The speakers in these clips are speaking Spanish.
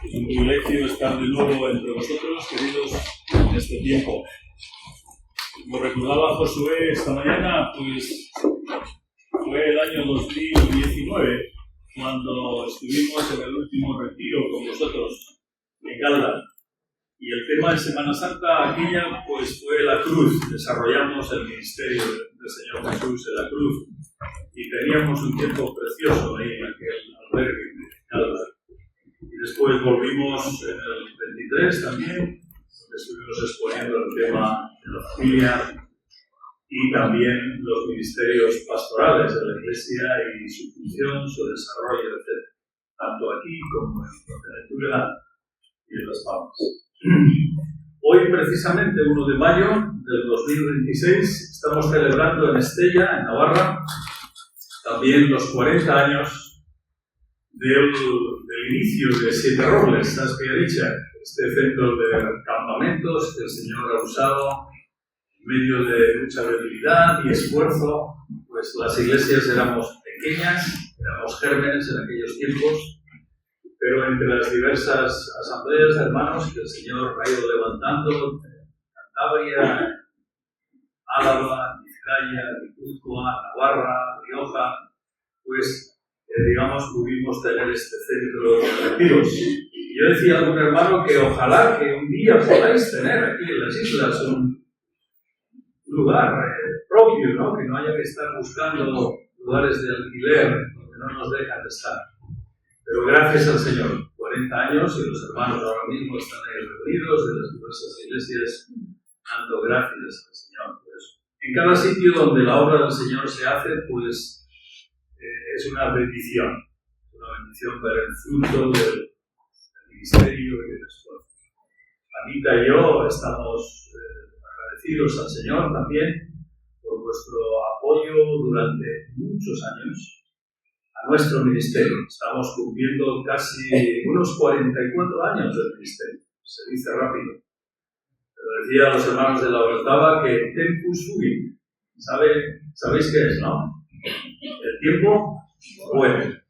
Es un privilegio estar de nuevo entre vosotros, queridos, en este tiempo. Como recordaba Josué esta mañana, pues fue el año 2019 cuando estuvimos en el último retiro con vosotros en Caldas. Y el tema en Semana Santa aquella pues fue la cruz. Desarrollamos el ministerio del Señor Jesús en la cruz y teníamos un tiempo precioso ahí en aquel albergue de Caldas. Y después volvimos en el 23 también, donde estuvimos exponiendo el tema de la familia y también los ministerios pastorales de la Iglesia y su función, su desarrollo, etc. Tanto aquí como en Fuerteventura y en Las Palmas. Hoy, precisamente 1 de mayo del 2026, estamos celebrando en Estella, en Navarra, también los 40 años del inicio de Siete Robles, Azpeitia, este centro de campamentos que el Señor ha usado en medio de mucha debilidad y esfuerzo. Pues las iglesias éramos pequeñas, éramos gérmenes en aquellos tiempos, pero entre las diversas asambleas de hermanos que el Señor ha ido levantando, Cantabria, Álava, Vizcaya, Guipúzcoa, Navarra, Rioja, pues pudimos tener este centro de retiros. Y yo decía a algún hermano que ojalá que un día podáis tener aquí en las islas un lugar propio, ¿no? Que no haya que estar buscando lugares de alquiler donde no nos dejan de estar. Pero gracias al Señor, 40 años y los hermanos ahora mismo están ahí reunidos de las diversas iglesias dando gracias al Señor. Pues, en cada sitio donde la obra del Señor se hace, pues es una bendición ver el fruto del ministerio y del esfuerzo. Anita y yo estamos agradecidos al Señor también por vuestro apoyo durante muchos años a nuestro ministerio. Estamos cumpliendo casi unos 44 años del ministerio. Se dice rápido. Pero decía a los hermanos de la Orotava que tempus fugit. ¿Sabéis qué es, no? El tiempo vuelve.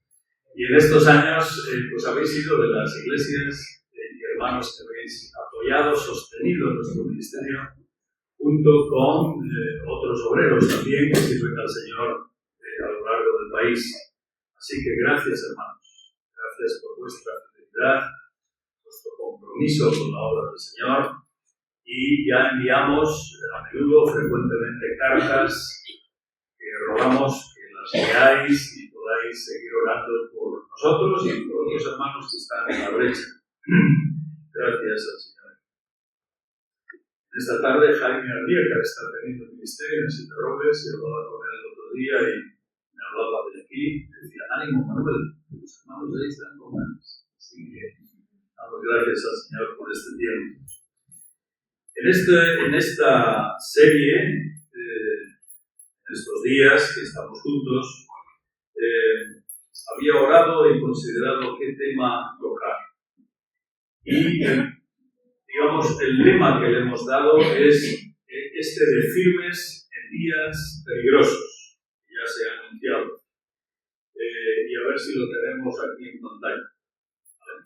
Y en estos años pues habéis sido de las iglesias y hermanos que habéis apoyado, sostenido nuestro ministerio, junto con otros obreros también que sirven al Señor a lo largo del país. Así que gracias, hermanos. Gracias por vuestra fidelidad, vuestro compromiso con la obra del Señor. Y ya enviamos a menudo, frecuentemente, cartas que rogamos que las leáis y podáis seguir orando por nosotros y por otros hermanos que están en la brecha. Gracias al Señor. Esta tarde Jaime Arrieta está teniendo un ministerio en Siete Robles y hablaba con él el otro día y me hablaba de aquí, me decía, ánimo Manuel, que los hermanos de ahí están con ganas. Así que damos gracias al Señor por este tiempo. En esta serie, en estos días que estamos juntos, había orado y considerado qué tema tocar. Y, el lema que le hemos dado es este de firmes en días peligrosos, que ya se ha anunciado. Y a ver si lo tenemos aquí en pantalla. ¿Vale?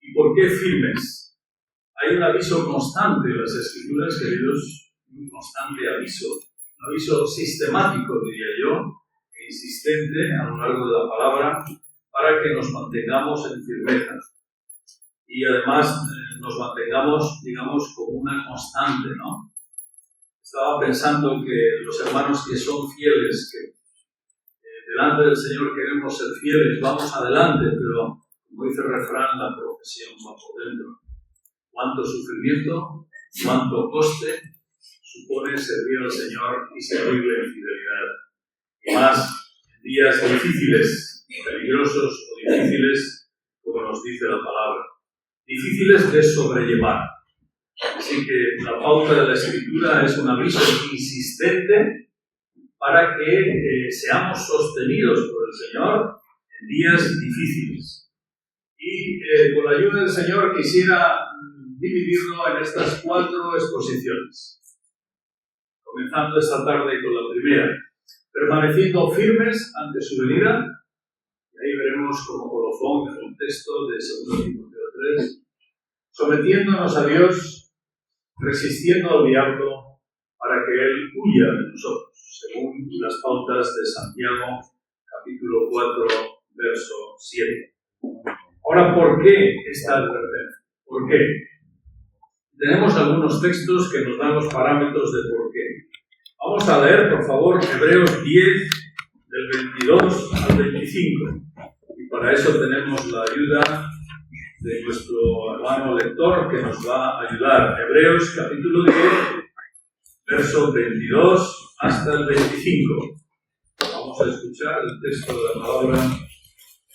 ¿Y por qué firmes? Hay un aviso constante en las Escrituras, queridos, un constante aviso, un aviso sistemático, diría yo, e insistente a lo largo de la palabra, para que nos mantengamos en firmeza. Y además nos mantengamos, como una constante, ¿no? Estaba pensando que los hermanos que son fieles, que delante del Señor queremos ser fieles, vamos adelante, pero como dice el refrán, la profesión va por dentro. Cuánto sufrimiento, cuánto coste supone servir al Señor y servirle en fidelidad. Y más en días difíciles, peligrosos o difíciles, como nos dice la palabra. Difíciles de sobrellevar. Así que la pauta de la Escritura es un aviso insistente para que seamos sostenidos por el Señor en días difíciles. Y con la ayuda del Señor quisiera dividirlo en estas 4 exposiciones. Comenzando esta tarde con la primera. permaneciendo firmes ante su venida. Y ahí veremos como colofón en el texto de 2 Timoteo 3, sometiéndonos a Dios, resistiendo al diablo para que él huya de nosotros, según las pautas de Santiago, capítulo 4, verso 7. Ahora, ¿por qué esta advertencia? ¿Por qué? Tenemos algunos textos que nos dan los parámetros de por qué. Vamos a leer, por favor, Hebreos 10, del 22 al 25. Y para eso tenemos la ayuda de nuestro hermano lector que nos va a ayudar. Hebreos capítulo 10, versos 22 hasta el 25. Vamos a escuchar el texto de la palabra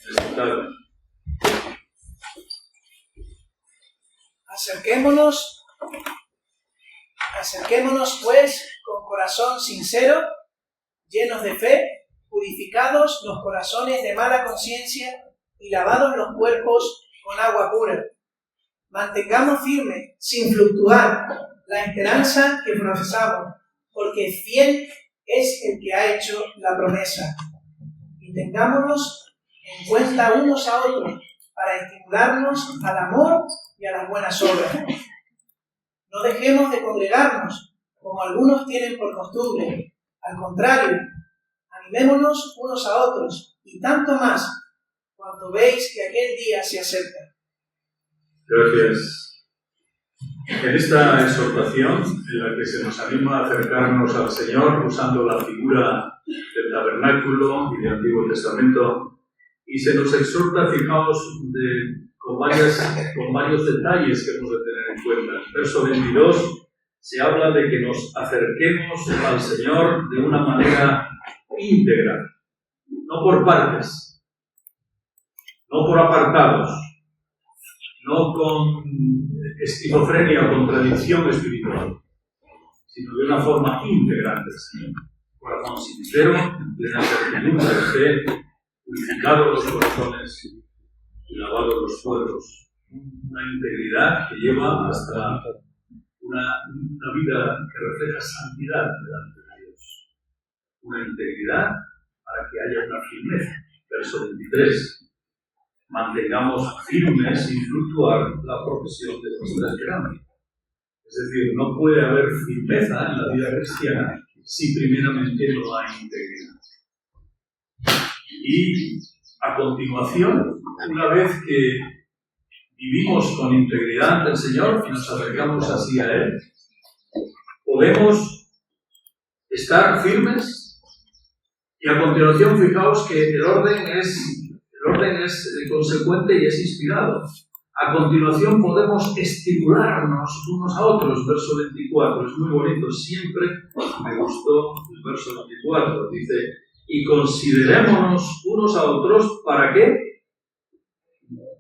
esta tarde. Acerquémonos pues con corazón sincero, llenos de fe, purificados los corazones de mala conciencia y lavados los cuerpos con agua pura. Mantengamos firme, sin fluctuar, la esperanza que profesamos, porque fiel es el que ha hecho la promesa. Y tengámonos en cuenta unos a otros para estimularnos al amor y a las buenas obras. No dejemos de congregarnos, como algunos tienen por costumbre. Al contrario, animémonos unos a otros, y tanto más, cuando veis que aquel día se acerca. Gracias. En esta exhortación, en la que se nos anima a acercarnos al Señor usando la figura del tabernáculo y del Antiguo Testamento, y se nos exhorta, fijaos, con varios detalles que hemos de tener en cuenta. En el verso 22 se habla de que nos acerquemos al Señor de una manera íntegra, no por partes, no por apartados, no con esquizofrenia o contradicción espiritual, sino de una forma íntegra ante el Señor. Corazón sincero, en plena certidumbre de fe, purificados los corazones y lavados los cuerpos. Una integridad que lleva hasta una vida que refleja santidad delante de Dios. Una integridad para que haya una firmeza. Verso 23. Mantengamos firmes sin fluctuar la profesión de nuestra esperanza. Es decir, no puede haber firmeza en la vida cristiana si primeramente no hay integridad. Y a continuación, una vez que vivimos con integridad ante el Señor y nos acercamos así a Él, podemos estar firmes y a continuación fijaos que el orden es consecuente y es inspirado. A continuación podemos estimularnos unos a otros. Verso 24, es muy bonito, siempre me gustó el verso 24, dice: y considerémonos unos a otros, ¿para qué?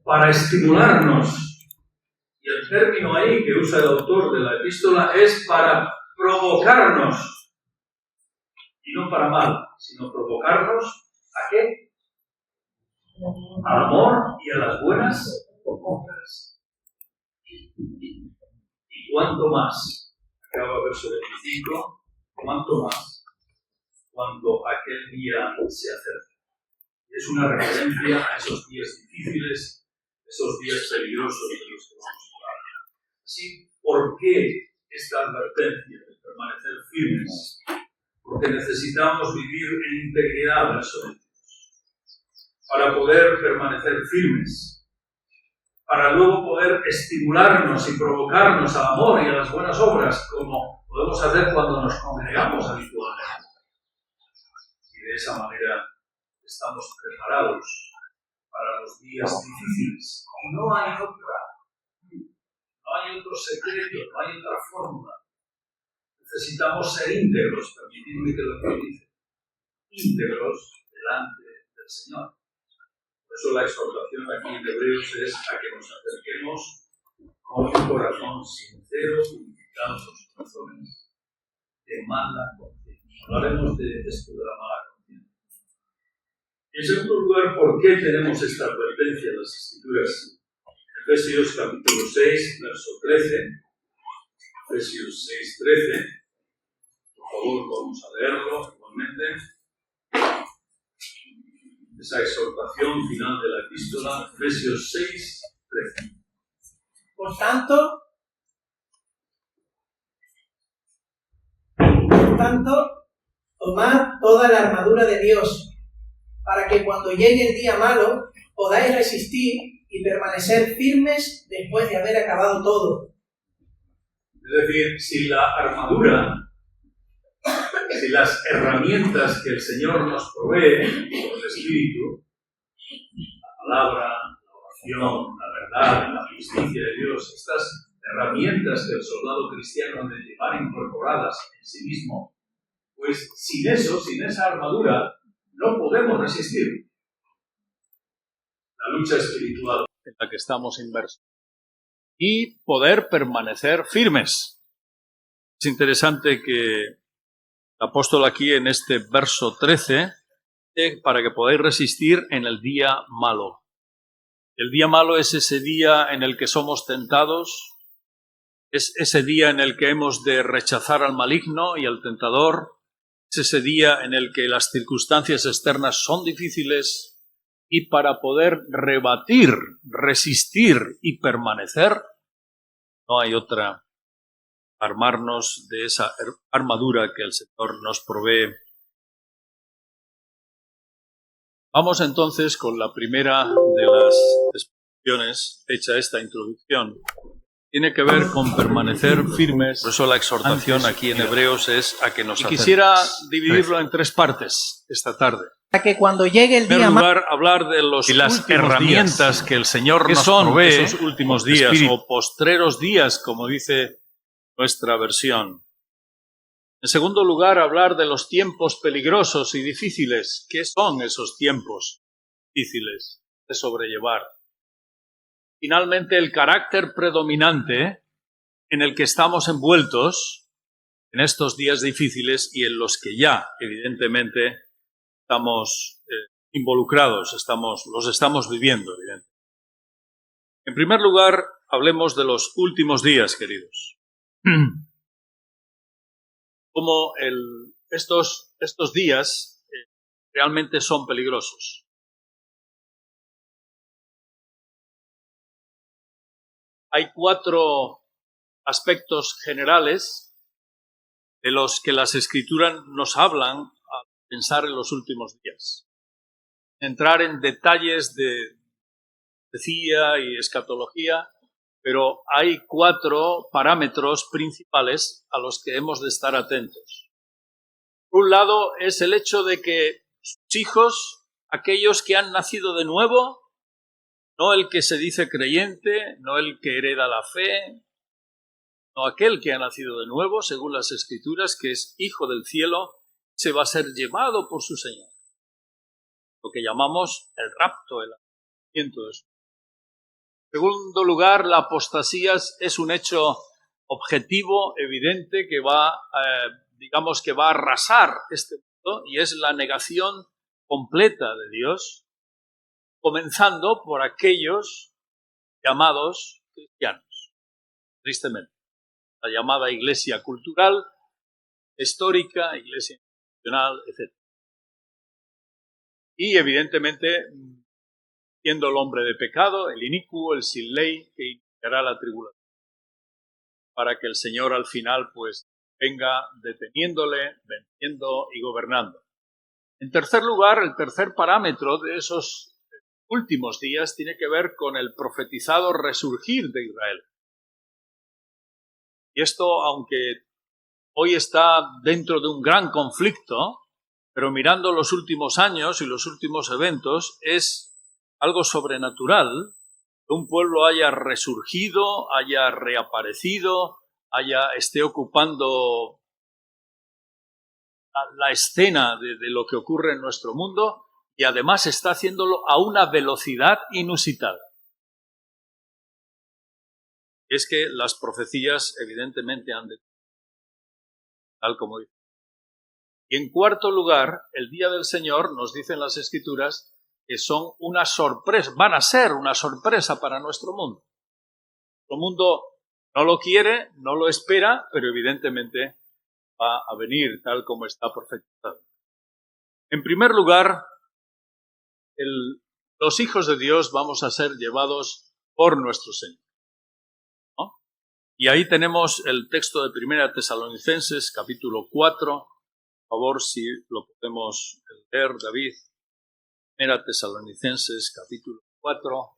Para estimularnos. Y el término ahí que usa el autor de la epístola es para provocarnos. Y no para mal, sino provocarnos ¿a qué? Al amor y a las buenas obras. Y cuánto más, acaba verso 25, cuánto más cuando aquel día se acerca. Es una referencia a esos días difíciles, esos días peligrosos de los que vamos a hablar. Así, ¿por qué esta advertencia de permanecer firmes? Porque necesitamos vivir en integridad, verso 22, para poder permanecer firmes, para luego poder estimularnos y provocarnos al amor y a las buenas obras, como podemos hacer cuando nos congregamos habitualmente. Y de esa manera estamos preparados para los días difíciles. No hay otro secreto, no hay otra fórmula. Necesitamos ser íntegros, permitidme que lo utilice, íntegros delante del Señor. Por eso la exhortación aquí en Hebreos es a que nos acerquemos con un corazón sincero, purificados los corazones de mala conciencia. Hablaremos de esto de la mala conciencia. En segundo lugar, ¿por qué tenemos esta advertencia en las Escrituras? Efesios capítulo 6, verso 13. Efesios 6, 13. Por favor, vamos a leerlo igualmente. esa exhortación final de la epístola, Efesios 6, 13. Por tanto, tomad toda la armadura de Dios, para que cuando llegue el día malo podáis resistir y permanecer firmes después de haber acabado todo. Es decir, si la armadura, si las herramientas que el Señor nos provee por el Espíritu, la palabra, la oración, la verdad, la justicia de Dios, estas herramientas que el soldado cristiano ha de llevar incorporadas en sí mismo, pues sin eso, sin esa armadura, no podemos resistir la lucha espiritual en la que estamos inmersos y poder permanecer firmes. Es interesante que el apóstol aquí en este verso 13, para que podáis resistir en el día malo. El día malo es ese día en el que somos tentados, es ese día en el que hemos de rechazar al maligno y al tentador, es ese día en el que las circunstancias externas son difíciles y para poder rebatir, resistir y permanecer, no hay otra, armarnos de esa armadura que el Señor nos provee. Vamos entonces con la primera de las exposiciones, hecha esta introducción. Tiene que ver con permanecer firmes. Por eso la exhortación aquí en Hebreos es a que nos acerquemos. Quisiera dividirlo en tres partes esta tarde. Para que cuando llegue el En primer lugar, hablar de los las herramientas que el Señor nos provee, esos últimos días o postreros días, como dice nuestra versión. En segundo lugar, hablar de los tiempos peligrosos y difíciles. ¿Qué son esos tiempos difíciles de sobrellevar? Finalmente, el carácter predominante en el que estamos envueltos en estos días difíciles y en los que ya, evidentemente, estamos involucrados, los estamos viviendo, evidentemente. En primer lugar, hablemos de los últimos días, queridos. Como estos días realmente son peligrosos. Hay 4 aspectos generales de los que las Escrituras nos hablan al pensar en los últimos días. Entrar en detalles de profecía y escatología, pero hay 4 parámetros principales a los que hemos de estar atentos. Por un lado es el hecho de que sus hijos, aquellos que han nacido de nuevo, no el que se dice creyente, no el que hereda la fe, no aquel que ha nacido de nuevo, según las Escrituras, que es hijo del cielo, se va a ser llevado por su Señor. Lo que llamamos el rapto, el arrebatamiento de su. En segundo lugar, la apostasía es un hecho objetivo, evidente, que va a arrasar este mundo, y es la negación completa de Dios, comenzando por aquellos llamados cristianos, tristemente. La llamada iglesia cultural, histórica, iglesia institucional, etc. Y evidentemente, siendo el hombre de pecado, el inicuo, el sin ley, que iniciará la tribulación, para que el Señor al final pues venga deteniéndole, venciendo y gobernando. En tercer lugar, el tercer parámetro de esos últimos días tiene que ver con el profetizado resurgir de Israel. Y esto, aunque hoy está dentro de un gran conflicto, pero mirando los últimos años y los últimos eventos, es algo sobrenatural que un pueblo haya resurgido, haya reaparecido, esté ocupando la escena de lo que ocurre en nuestro mundo, y además está haciéndolo a una velocidad inusitada. Es que las profecías evidentemente han de, tal como dice. Y en cuarto lugar, el día del Señor, nos dicen las Escrituras, que son una sorpresa, van a ser una sorpresa para nuestro mundo. Nuestro mundo no lo quiere, no lo espera, pero evidentemente va a venir tal como está profetizado. En primer lugar, los hijos de Dios vamos a ser llevados por nuestro Señor, ¿no? Y ahí tenemos el texto de 1 Tesalonicenses, capítulo 4. Por favor, si lo podemos leer, David. 1 Tesalonicenses, capítulo 4.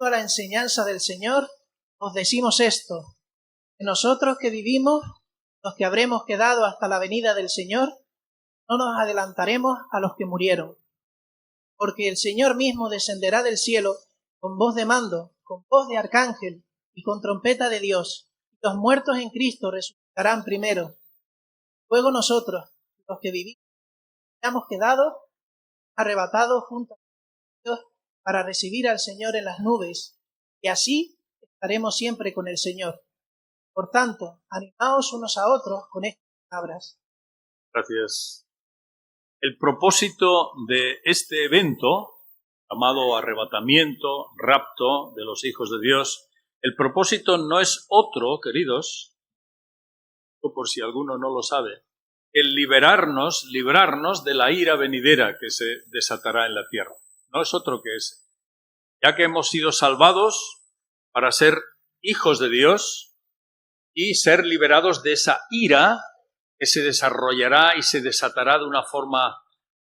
A la enseñanza del Señor, os decimos esto, que nosotros que vivimos, los que habremos quedado hasta la venida del Señor, no nos adelantaremos a los que murieron. Porque el Señor mismo descenderá del cielo con voz de mando, con voz de arcángel y con trompeta de Dios. Y los muertos en Cristo resucitarán primero. Luego nosotros, los que vivimos, hayamos quedado arrebatados junto a Dios para recibir al Señor en las nubes, y así estaremos siempre con el Señor. Por tanto, animaos unos a otros con estas palabras. Gracias. El propósito de este evento, llamado arrebatamiento, rapto de los hijos de Dios, el propósito no es otro, queridos, por si alguno no lo sabe, el librarnos de la ira venidera que se desatará en la tierra. No es otro que ese. Ya que hemos sido salvados para ser hijos de Dios y ser liberados de esa ira que se desarrollará y se desatará de una forma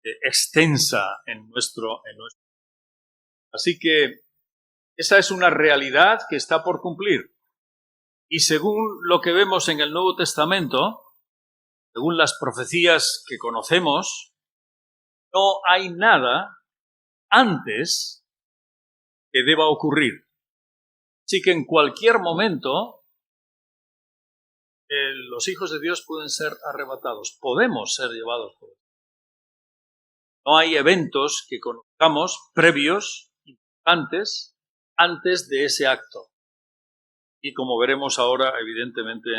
extensa en nuestro. Así que esa es una realidad que está por cumplir. Y según lo que vemos en el Nuevo Testamento, según las profecías que conocemos, no hay nada antes que deba ocurrir. Así que en cualquier momento los hijos de Dios pueden ser arrebatados, podemos ser llevados por Dios. No hay eventos que conozcamos previos, importantes, antes de ese acto. Y como veremos ahora, evidentemente,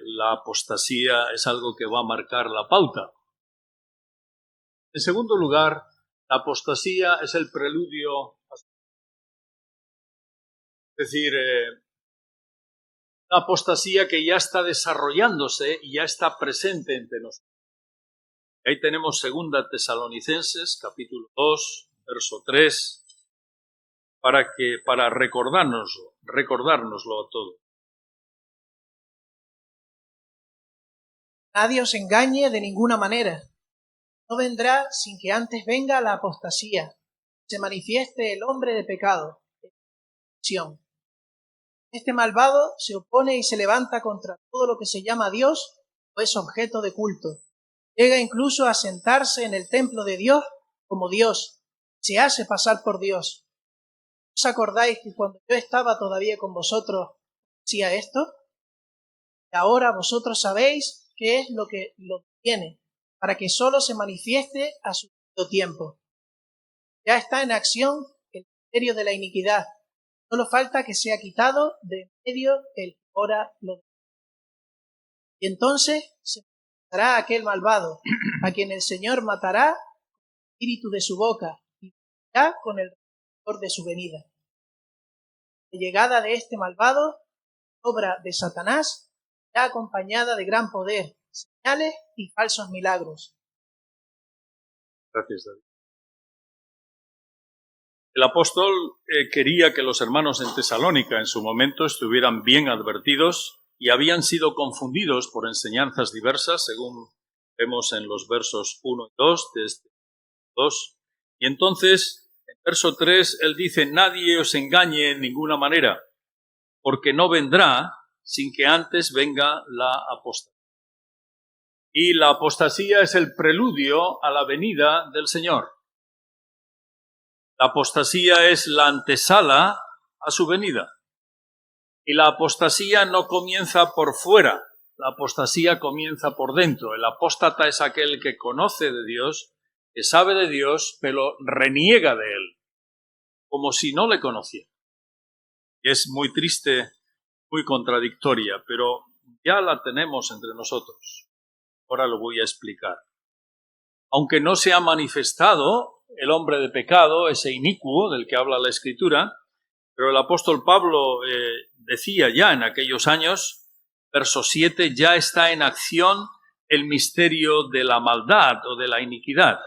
la apostasía es algo que va a marcar la pauta. En segundo lugar, la apostasía es el preludio, es decir, una apostasía que ya está desarrollándose y ya está presente entre nosotros. Ahí tenemos 2 Tesalonicenses, capítulo 2, verso 3, para recordárnoslo todo. Nadie os engañe de ninguna manera. No vendrá sin que antes venga la apostasía, se manifieste el hombre de pecado. Este malvado se opone y se levanta contra todo lo que se llama Dios o es objeto de culto. Llega incluso a sentarse en el templo de Dios como Dios. Se hace pasar por Dios. ¿No os acordáis que cuando yo estaba todavía con vosotros decía esto? Y ahora vosotros sabéis qué es lo que lo tiene, para que solo se manifieste a su tiempo. Ya está en acción el misterio de la iniquidad. Solo falta que sea quitado de medio el que ahora lo. Y entonces se matará aquel malvado, a quien el Señor matará con el espíritu de su boca y ya con el resplandor de su venida. La llegada de este malvado, obra de Satanás, ya acompañada de gran poder, señales y falsos milagros. Gracias, David. El apóstol quería que los hermanos en Tesalónica en su momento estuvieran bien advertidos y habían sido confundidos por enseñanzas diversas, según vemos en los versos 1 y 2 de este 2. Y entonces, en verso 3, él dice, nadie os engañe en ninguna manera, porque no vendrá sin que antes venga la apostasía. Y la apostasía es el preludio a la venida del Señor. La apostasía es la antesala a su venida. Y la apostasía no comienza por fuera, la apostasía comienza por dentro. El apóstata es aquel que conoce de Dios, que sabe de Dios, pero reniega de él, como si no le conociera. Y es muy triste, muy contradictoria, pero ya la tenemos entre nosotros. Ahora lo voy a explicar. Aunque no se ha manifestado el hombre de pecado, ese inicuo del que habla la Escritura, pero el apóstol Pablo decía ya en aquellos años, verso 7, ya está en acción el misterio de la maldad o de la iniquidad,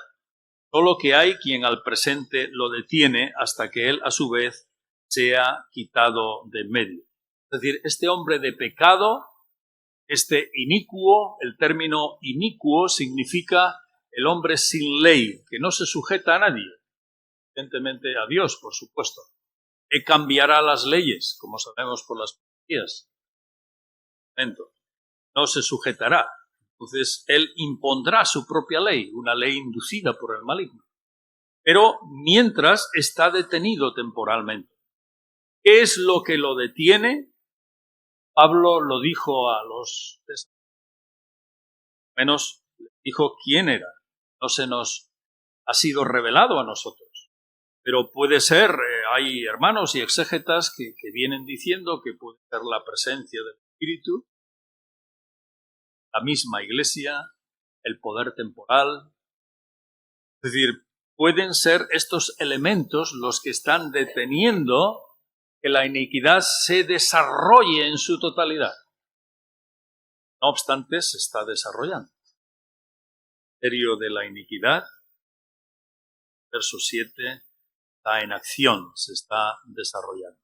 solo que hay quien al presente lo detiene hasta que él a su vez sea quitado de en medio. Es decir, este hombre de pecado, este inicuo, el término inicuo significa el hombre sin ley, que no se sujeta a nadie, evidentemente a Dios, por supuesto, que cambiará las leyes, como sabemos por las profecías. No se sujetará. Entonces, él impondrá su propia ley, una ley inducida por el maligno. Pero mientras está detenido temporalmente. ¿Qué es lo que lo detiene? Pablo lo dijo a los menos dijo quién era. No se nos ha sido revelado a nosotros. Pero puede ser, hay hermanos y exégetas que vienen diciendo que puede ser la presencia del Espíritu, la misma Iglesia, el poder temporal. Es decir, pueden ser estos elementos los que están deteniendo que la iniquidad se desarrolle en su totalidad. No obstante, se está desarrollando. El misterio de la iniquidad, verso 7, está en acción, se está desarrollando.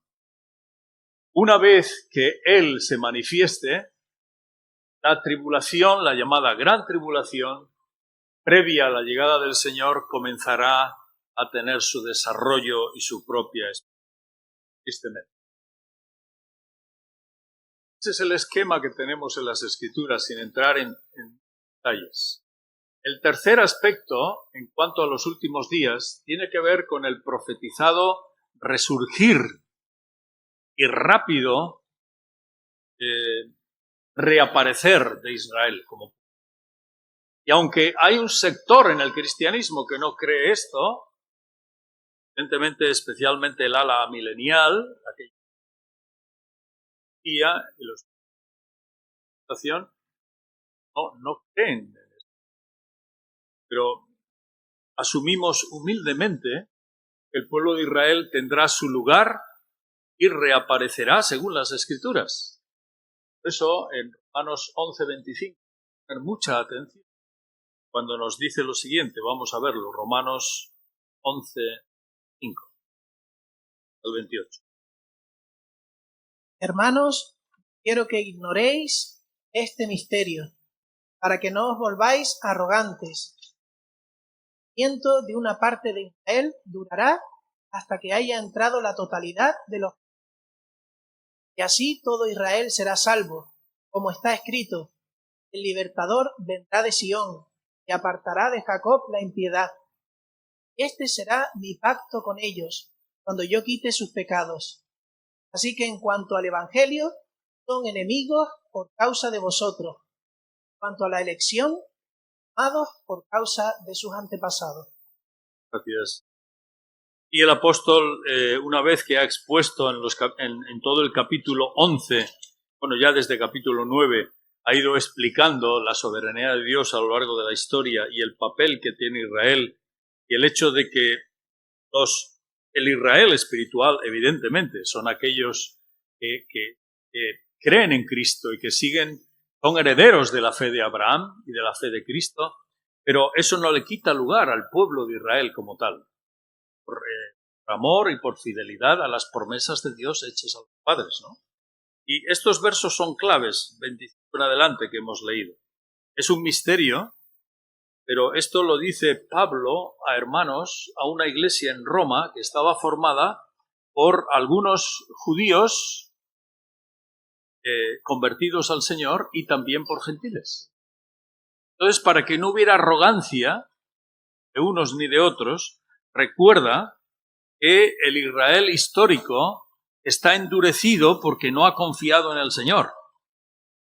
Una vez que Él se manifieste, la tribulación, la llamada gran tribulación, previa a la llegada del Señor, comenzará a tener su desarrollo y su propia experiencia. Ese es el esquema que tenemos en las Escrituras, sin entrar en detalles. El tercer aspecto, en cuanto a los últimos días, tiene que ver con el profetizado resurgir y rápido reaparecer de Israel. Y aunque hay un sector en el cristianismo que no cree esto, evidentemente especialmente el ala milenial, aquella y los no creen en esto. Pero asumimos humildemente que el pueblo de Israel tendrá su lugar y reaparecerá según las Escrituras. Por eso en Romanos 11:25, tener mucha atención cuando nos dice lo siguiente, vamos a verlo, Romanos 11:5 al 28. Hermanos, quiero que ignoréis este misterio, para que no os volváis arrogantes. El sufrimiento de una parte de Israel durará hasta que haya entrado la totalidad de los. Y así todo Israel será salvo, como está escrito: el libertador vendrá de Sión y apartará de Jacob la impiedad. Este será mi pacto con ellos, cuando yo quite sus pecados. Así que en cuanto al Evangelio, son enemigos por causa de vosotros. En cuanto a la elección, amados por causa de sus antepasados. Gracias. Y el apóstol, una vez que ha expuesto en todo el capítulo 11, bueno, ya desde capítulo 9, ha ido explicando la soberanía de Dios a lo largo de la historia y el papel que tiene Israel y el hecho de que el Israel espiritual, evidentemente, son aquellos que creen en Cristo y que son herederos de la fe de Abraham y de la fe de Cristo, pero eso no le quita lugar al pueblo de Israel como tal. Por amor y por fidelidad a las promesas de Dios hechas a los padres, ¿no? Y estos versos son claves, 25 en adelante, que hemos leído. Es un misterio, pero esto lo dice Pablo a hermanos, a una iglesia en Roma que estaba formada por algunos judíos convertidos al Señor y también por gentiles. Entonces, para que no hubiera arrogancia de unos ni de otros, recuerda que el Israel histórico está endurecido porque no ha confiado en el Señor,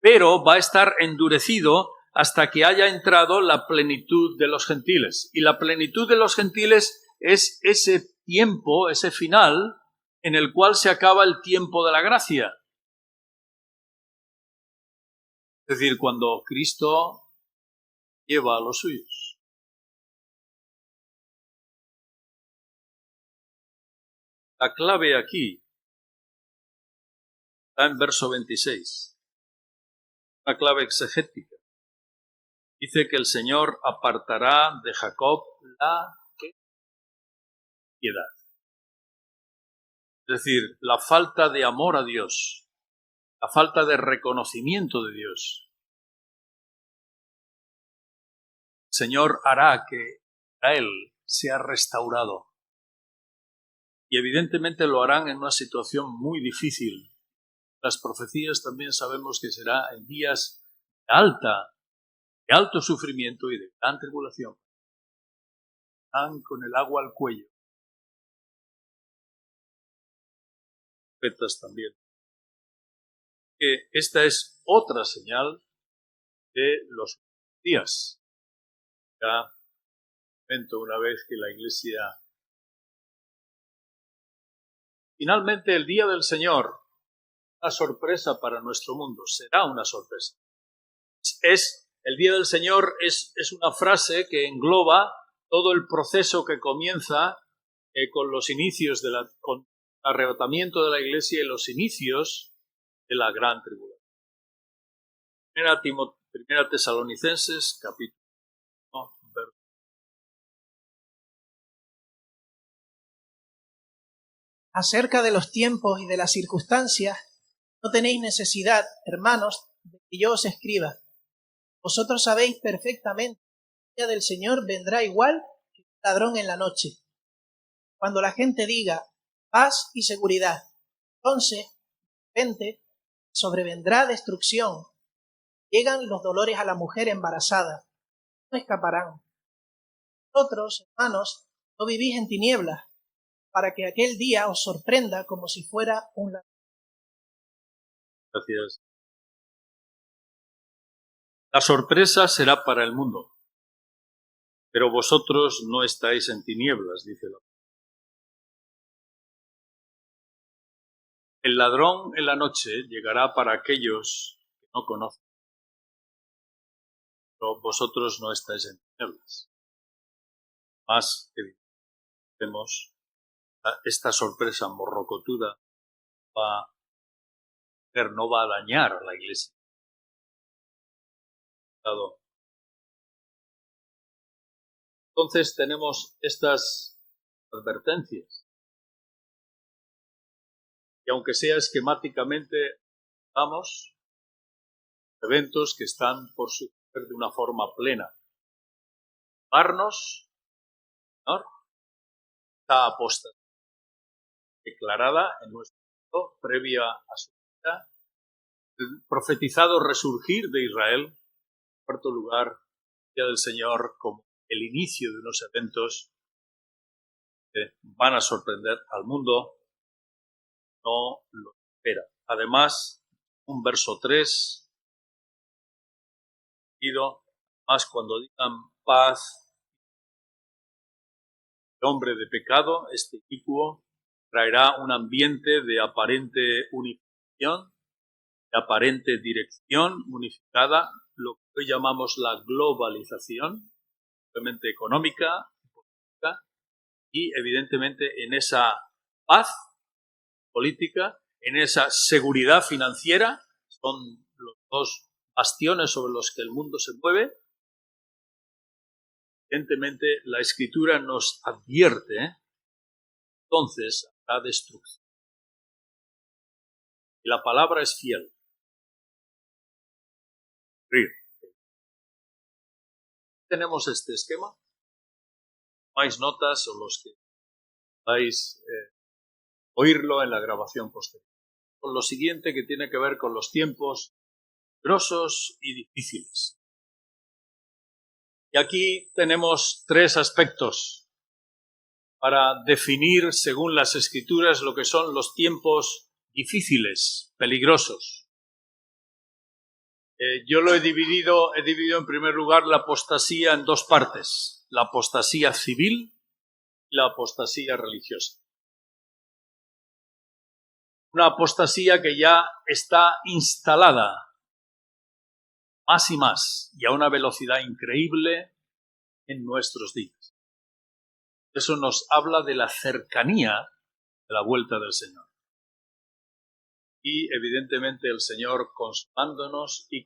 pero va a estar endurecido hasta que haya entrado la plenitud de los gentiles. Y la plenitud de los gentiles es ese tiempo, ese final, en el cual se acaba el tiempo de la gracia. Es decir, cuando Cristo lleva a los suyos. La clave aquí está en verso 26. Una clave exegética. Dice que el Señor apartará de Jacob la piedad. Es decir, la falta de amor a Dios, la falta de reconocimiento de Dios. El Señor hará que Israel sea restaurado. Y evidentemente lo harán en una situación muy difícil. Las profecías también sabemos que será en días de alto sufrimiento y de gran tribulación. Están con el agua al cuello. Profetas también. Que esta es otra señal de los días. Ya comento una vez que la Iglesia... Finalmente, el día del Señor, una sorpresa para nuestro mundo, será una sorpresa. El día del Señor es una frase que engloba todo el proceso que comienza con los inicios con el arrebatamiento de la Iglesia y los inicios de la gran tribulación. Primera Tesalonicenses, capítulo 1, verso. Acerca de los tiempos y de las circunstancias, no tenéis necesidad, hermanos, de que yo os escriba. Vosotros sabéis perfectamente que el día del Señor vendrá igual que un ladrón en la noche. Cuando la gente diga paz y seguridad, entonces, de repente, sobrevendrá destrucción. Llegan los dolores a la mujer embarazada. No escaparán. Vosotros, hermanos, no vivís en tinieblas, para que aquel día os sorprenda como si fuera un ladrón. Gracias. La sorpresa será para el mundo, pero vosotros no estáis en tinieblas, dice la palabra. El ladrón en la noche llegará para aquellos que no conocen, pero vosotros no estáis en tinieblas. Más que vemos, esta sorpresa morrocotuda no va a dañar a la Iglesia. Entonces tenemos estas advertencias. Y aunque sea esquemáticamente, vamos, eventos que están por suceder de una forma plena. Darnos, Señor, esta apostasía declarada en nuestro mundo previa a su vida, el profetizado resurgir de Israel, en cuarto lugar, el día del Señor como el inicio de unos eventos que van a sorprender al mundo, no lo espera. Además, un verso 3, más cuando digan paz, el hombre de pecado, este inicuo, traerá un ambiente de aparente unificación, de aparente dirección unificada, lo que hoy llamamos la globalización, obviamente económica, política, y evidentemente en esa paz política, en esa seguridad financiera, son los dos bastiones sobre los que el mundo se mueve. Evidentemente la Escritura nos advierte, entonces habrá destrucción. Y la palabra es fiel. Tenemos este esquema. Tomáis notas o los que vais oírlo en la grabación posterior. Con lo siguiente que tiene que ver con los tiempos grosos y difíciles. Y aquí tenemos tres aspectos para definir, según las Escrituras, lo que son los tiempos difíciles, peligrosos. Yo lo he dividido en primer lugar la apostasía en dos partes, la apostasía civil y la apostasía religiosa. Una apostasía que ya está instalada más y más y a una velocidad increíble en nuestros días. Eso nos habla de la cercanía de la vuelta del Señor. Y evidentemente el Señor consolándonos y en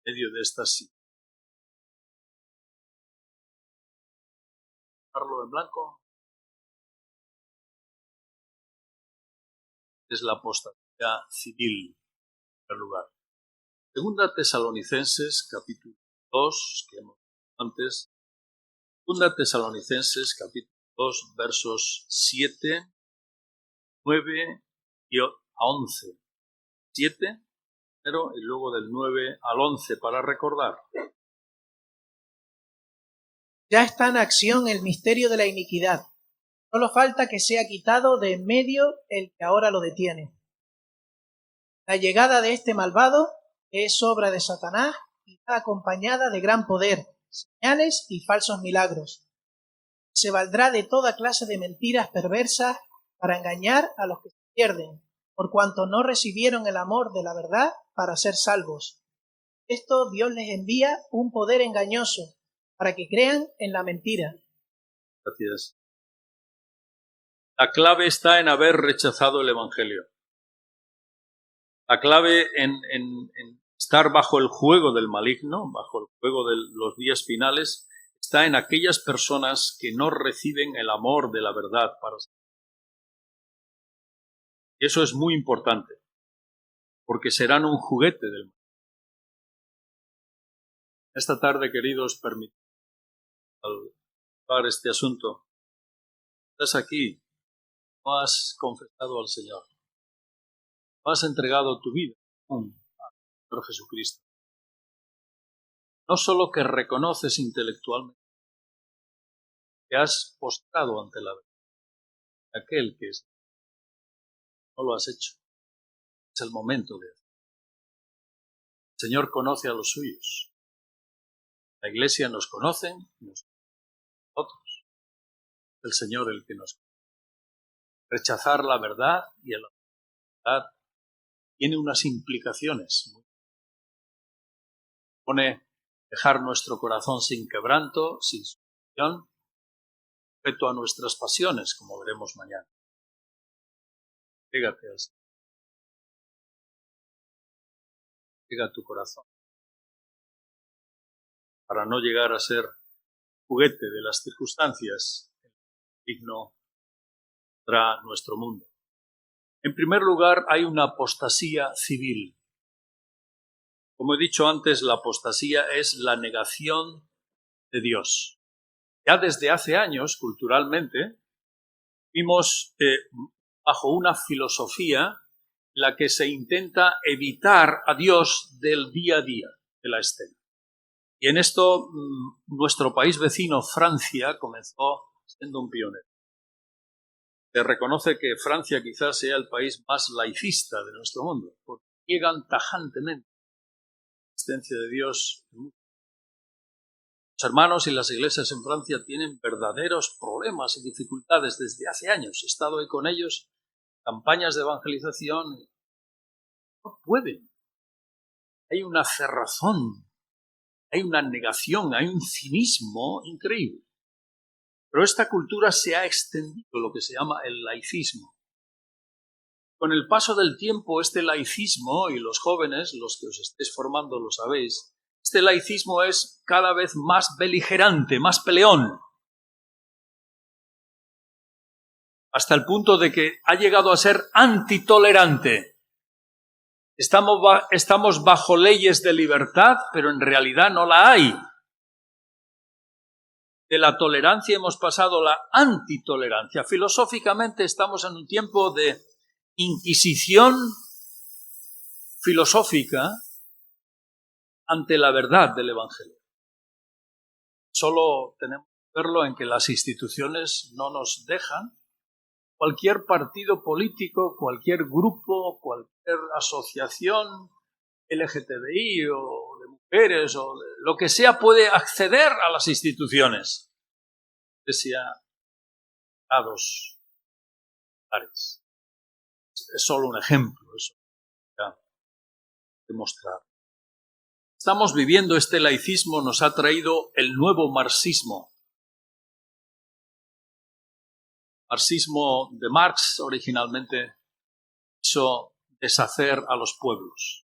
medio de estas situaciones. dejarlo en blanco. Es la apostasía civil, en primer lugar. Segunda Tesalonicenses, capítulo 2, que hemos visto antes. Segunda Tesalonicenses, capítulo 2, versos 7, 9 y 11. 7, pero y luego del 9 al 11 para recordar. Ya está en acción el misterio de la iniquidad. Solo falta que sea quitado de en medio el que ahora lo detiene. La llegada de este malvado es obra de Satanás y está acompañada de gran poder, señales y falsos milagros. Se valdrá de toda clase de mentiras perversas para engañar a los que se pierden, por cuanto no recibieron el amor de la verdad para ser salvos. Esto Dios les envía un poder engañoso para que crean en la mentira. Gracias. La clave está en haber rechazado el Evangelio. La clave en estar bajo el juego del maligno, bajo el juego de los días finales, está en aquellas personas que no reciben el amor de la verdad para ser. Y eso es muy importante, porque serán un juguete del maligno. Esta tarde, queridos, permitid al hablar este asunto. Estás aquí, no has confesado al Señor, no has entregado tu vida al Señor Jesucristo. No solo que reconoces intelectualmente, que has postrado ante la verdad, aquel que es, no lo has hecho. Es el momento de hacerlo. El Señor conoce a los suyos. La Iglesia nos conoce, nosotros. El Señor el que nos conoce. Rechazar la verdad y la verdad tiene unas implicaciones. Pone dejar nuestro corazón sin quebranto, sin sumisión, respecto a nuestras pasiones, como veremos mañana. Pégate al Señor. Pega tu corazón para no llegar a ser juguete de las circunstancias digno contra nuestro mundo. En primer lugar, hay una apostasía civil. Como he dicho antes, la apostasía es la negación de Dios. Ya desde hace años, culturalmente, vimos bajo una filosofía en la que se intenta evitar a Dios del día a día de la escena. Y en esto nuestro país vecino, Francia, comenzó siendo un pionero. Se reconoce que Francia quizás sea el país más laicista de nuestro mundo, porque niegan tajantemente la existencia de Dios. Los hermanos y las iglesias en Francia tienen verdaderos problemas y dificultades desde hace años. He estado ahí con ellos, campañas de evangelización. No pueden. Hay una cerrazón, hay una negación, hay un cinismo increíble. Pero esta cultura se ha extendido, lo que se llama el laicismo. Con el paso del tiempo, este laicismo, y los jóvenes, los que os estéis formando lo sabéis, este laicismo es cada vez más beligerante, más peleón, hasta el punto de que ha llegado a ser antitolerante. Estamos bajo leyes de libertad, pero en realidad no la hay. De la tolerancia hemos pasado a la antitolerancia. Filosóficamente estamos en un tiempo de inquisición filosófica ante la verdad del Evangelio. Solo tenemos que verlo en que las instituciones no nos dejan. Cualquier partido político, cualquier grupo, cualquier asociación LGTBI o de mujeres o de lo que sea puede acceder a las instituciones. Iglesia, estados, lugares. Es solo un ejemplo, eso ya demostrar. Estamos viviendo este laicismo, nos ha traído el nuevo marxismo. Marxismo de Marx originalmente quiso deshacer a los pueblos.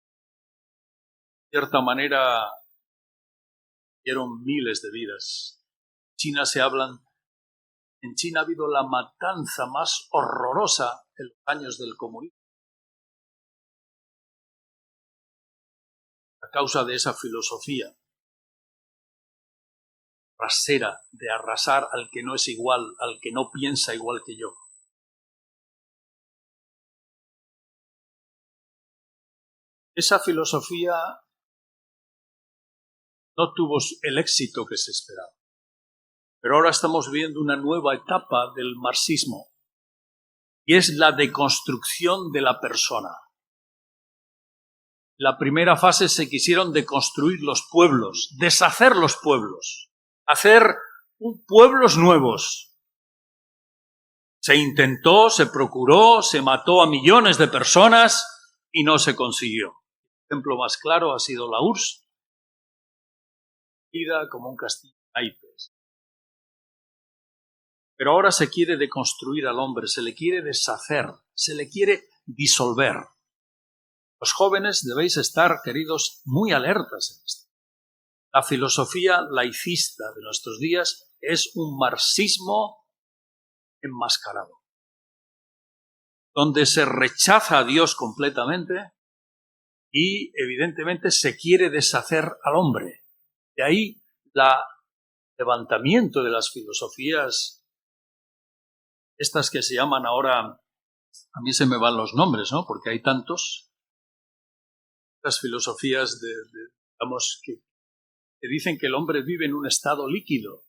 De cierta manera, dieron miles de vidas. En China se hablan En China ha habido la matanza más horrorosa en los años del comunismo. A causa de esa filosofía rasera de arrasar al que no es igual, al que no piensa igual que yo. Esa filosofía no tuvo el éxito que se esperaba. Pero ahora estamos viendo una nueva etapa del marxismo, y es la deconstrucción de la persona. La primera fase se quisieron deconstruir los pueblos, deshacer los pueblos, hacer pueblos nuevos. Se intentó, se procuró, se mató a millones de personas y no se consiguió. El ejemplo más claro ha sido la URSS, ida como un castillo de naipes. Pero ahora se quiere deconstruir al hombre, se le quiere deshacer, se le quiere disolver. Los jóvenes debéis estar, queridos, muy alertas en esto. La filosofía laicista de nuestros días es un marxismo enmascarado, donde se rechaza a Dios completamente y, evidentemente, se quiere deshacer al hombre. De ahí el levantamiento de las filosofías, estas que se llaman ahora, a mí se me van los nombres, ¿no? Porque hay tantos. Las filosofías digamos, que dicen que el hombre vive en un estado líquido.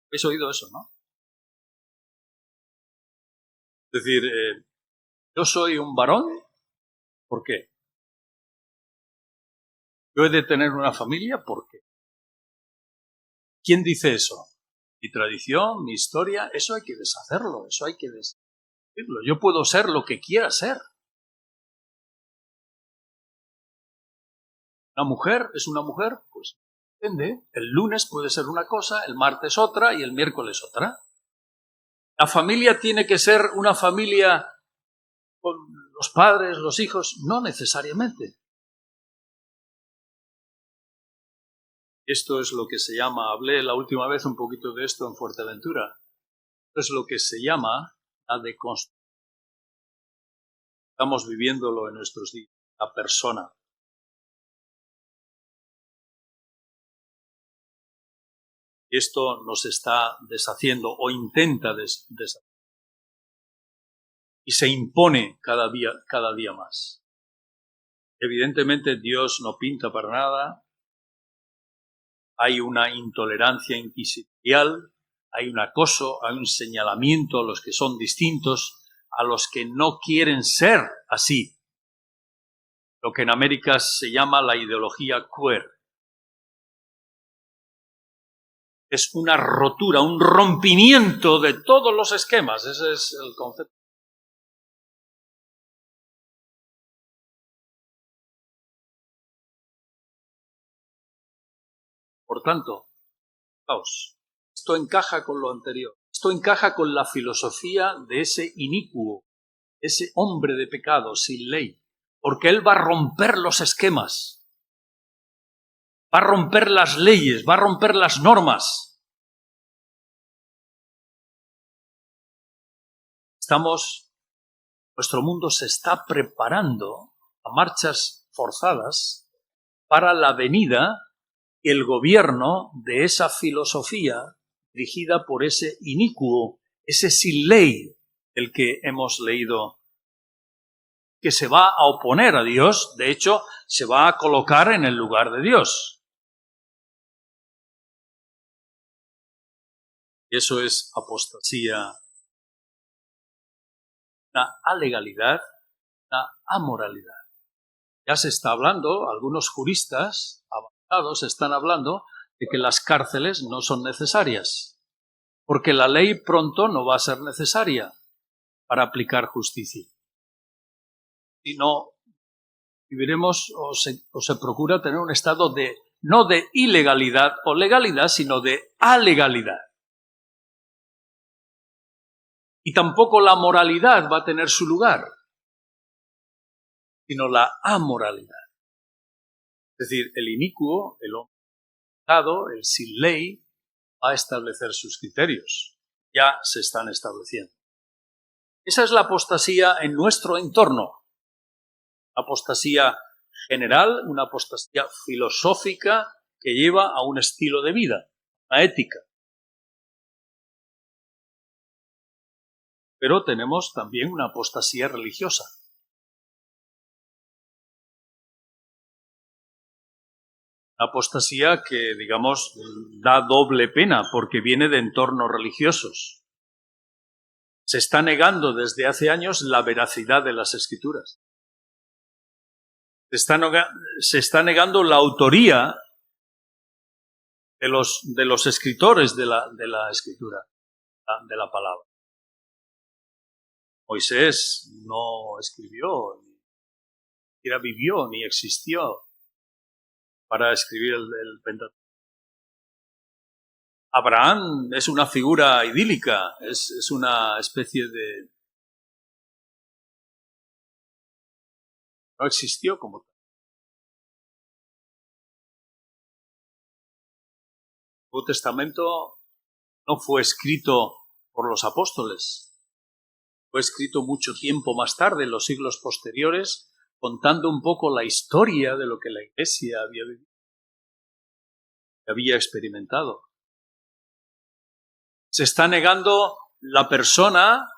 ¿Habéis oído eso, no? Es decir, yo soy un varón, ¿por qué? Yo he de tener una familia, ¿por qué? ¿Quién dice eso? Mi tradición, mi historia, eso hay que deshacerlo, eso hay que destruirlo. Yo puedo ser lo que quiera ser. ¿Una mujer es una mujer? Pues depende. El lunes puede ser una cosa, el martes otra y el miércoles otra. ¿La familia tiene que ser una familia con los padres, los hijos? No necesariamente. Esto es lo que se llama, hablé la última vez un poquito de esto en Fuerteventura, esto es lo que se llama la deconstrucción. Estamos viviéndolo en nuestros días, la persona. Esto nos está deshaciendo o intenta deshacer. Y se impone cada día más. Evidentemente Dios no pinta para nada. Hay una intolerancia inquisitorial, hay un acoso, hay un señalamiento a los que son distintos, a los que no quieren ser así. Lo que en América se llama la ideología queer. Es una rotura, un rompimiento de todos los esquemas. Ese es el concepto. Por tanto, esto encaja con lo anterior. Esto encaja con la filosofía de ese inicuo, ese hombre de pecado sin ley, porque él va a romper los esquemas, va a romper las leyes, va a romper las normas. Nuestro mundo se está preparando a marchas forzadas para la venida y el gobierno de esa filosofía dirigida por ese inicuo, ese sin ley, el que hemos leído, que se va a oponer a Dios, de hecho, se va a colocar en el lugar de Dios. Y eso es apostasía, una alegalidad, una amoralidad. Ya se está hablando, algunos juristas avanzados están hablando de que las cárceles no son necesarias, porque la ley pronto no va a ser necesaria para aplicar justicia. Sino viviremos o se procura tener un estado no de ilegalidad o legalidad, sino de alegalidad. Y tampoco la moralidad va a tener su lugar, sino la amoralidad. Es decir, el inicuo, el hombre pecado, el sin ley, va a establecer sus criterios. ya se están estableciendo. Esa es la apostasía en nuestro entorno. Apostasía general, una apostasía filosófica que lleva a un estilo de vida, a ética. Pero tenemos también una apostasía religiosa. Una apostasía que, digamos, da doble pena porque viene de entornos religiosos. Se está negando desde hace años la veracidad de las Escrituras. Se está negando la autoría de los escritores de la Escritura, de la palabra. Moisés no escribió, ni siquiera vivió, ni existió para escribir el Pentateuco. Abraham es una figura idílica, es una especie de... No existió como tal. El Nuevo Testamento no fue escrito por los apóstoles, fue escrito mucho tiempo más tarde, en los siglos posteriores, contando un poco la historia de lo que la Iglesia había vivido, había experimentado. Se está negando la persona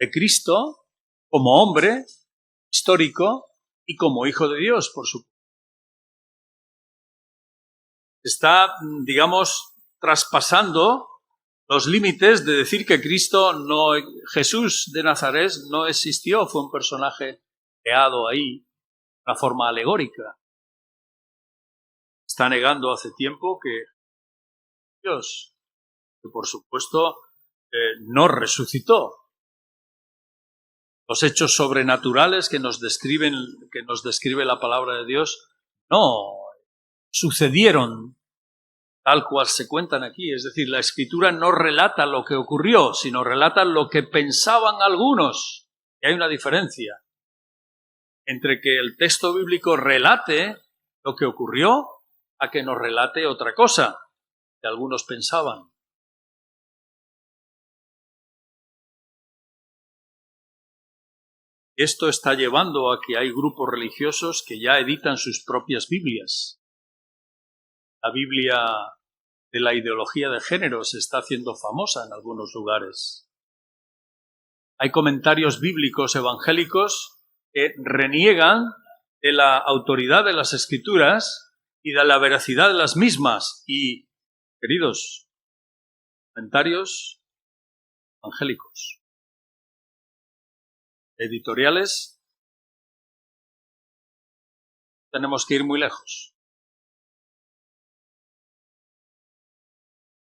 de Cristo como hombre histórico y como Hijo de Dios, por supuesto. Se está, digamos, traspasando los límites de decir que Jesús de Nazaret no existió, fue un personaje creado ahí, una forma alegórica. Está negando hace tiempo que Dios, que por supuesto no resucitó. Los hechos sobrenaturales que nos describe la palabra de Dios no sucedieron tal cual se cuentan aquí. Es decir, la Escritura no relata lo que ocurrió, sino relata lo que pensaban algunos. Y hay una diferencia entre que el texto bíblico relate lo que ocurrió a que nos relate otra cosa que algunos pensaban. Esto está llevando a que hay grupos religiosos que ya editan sus propias Biblias. La Biblia de la ideología de género se está haciendo famosa en algunos lugares. Hay comentarios bíblicos evangélicos que reniegan de la autoridad de las Escrituras y de la veracidad de las mismas. Y, queridos, comentarios evangélicos, editoriales, tenemos que ir muy lejos.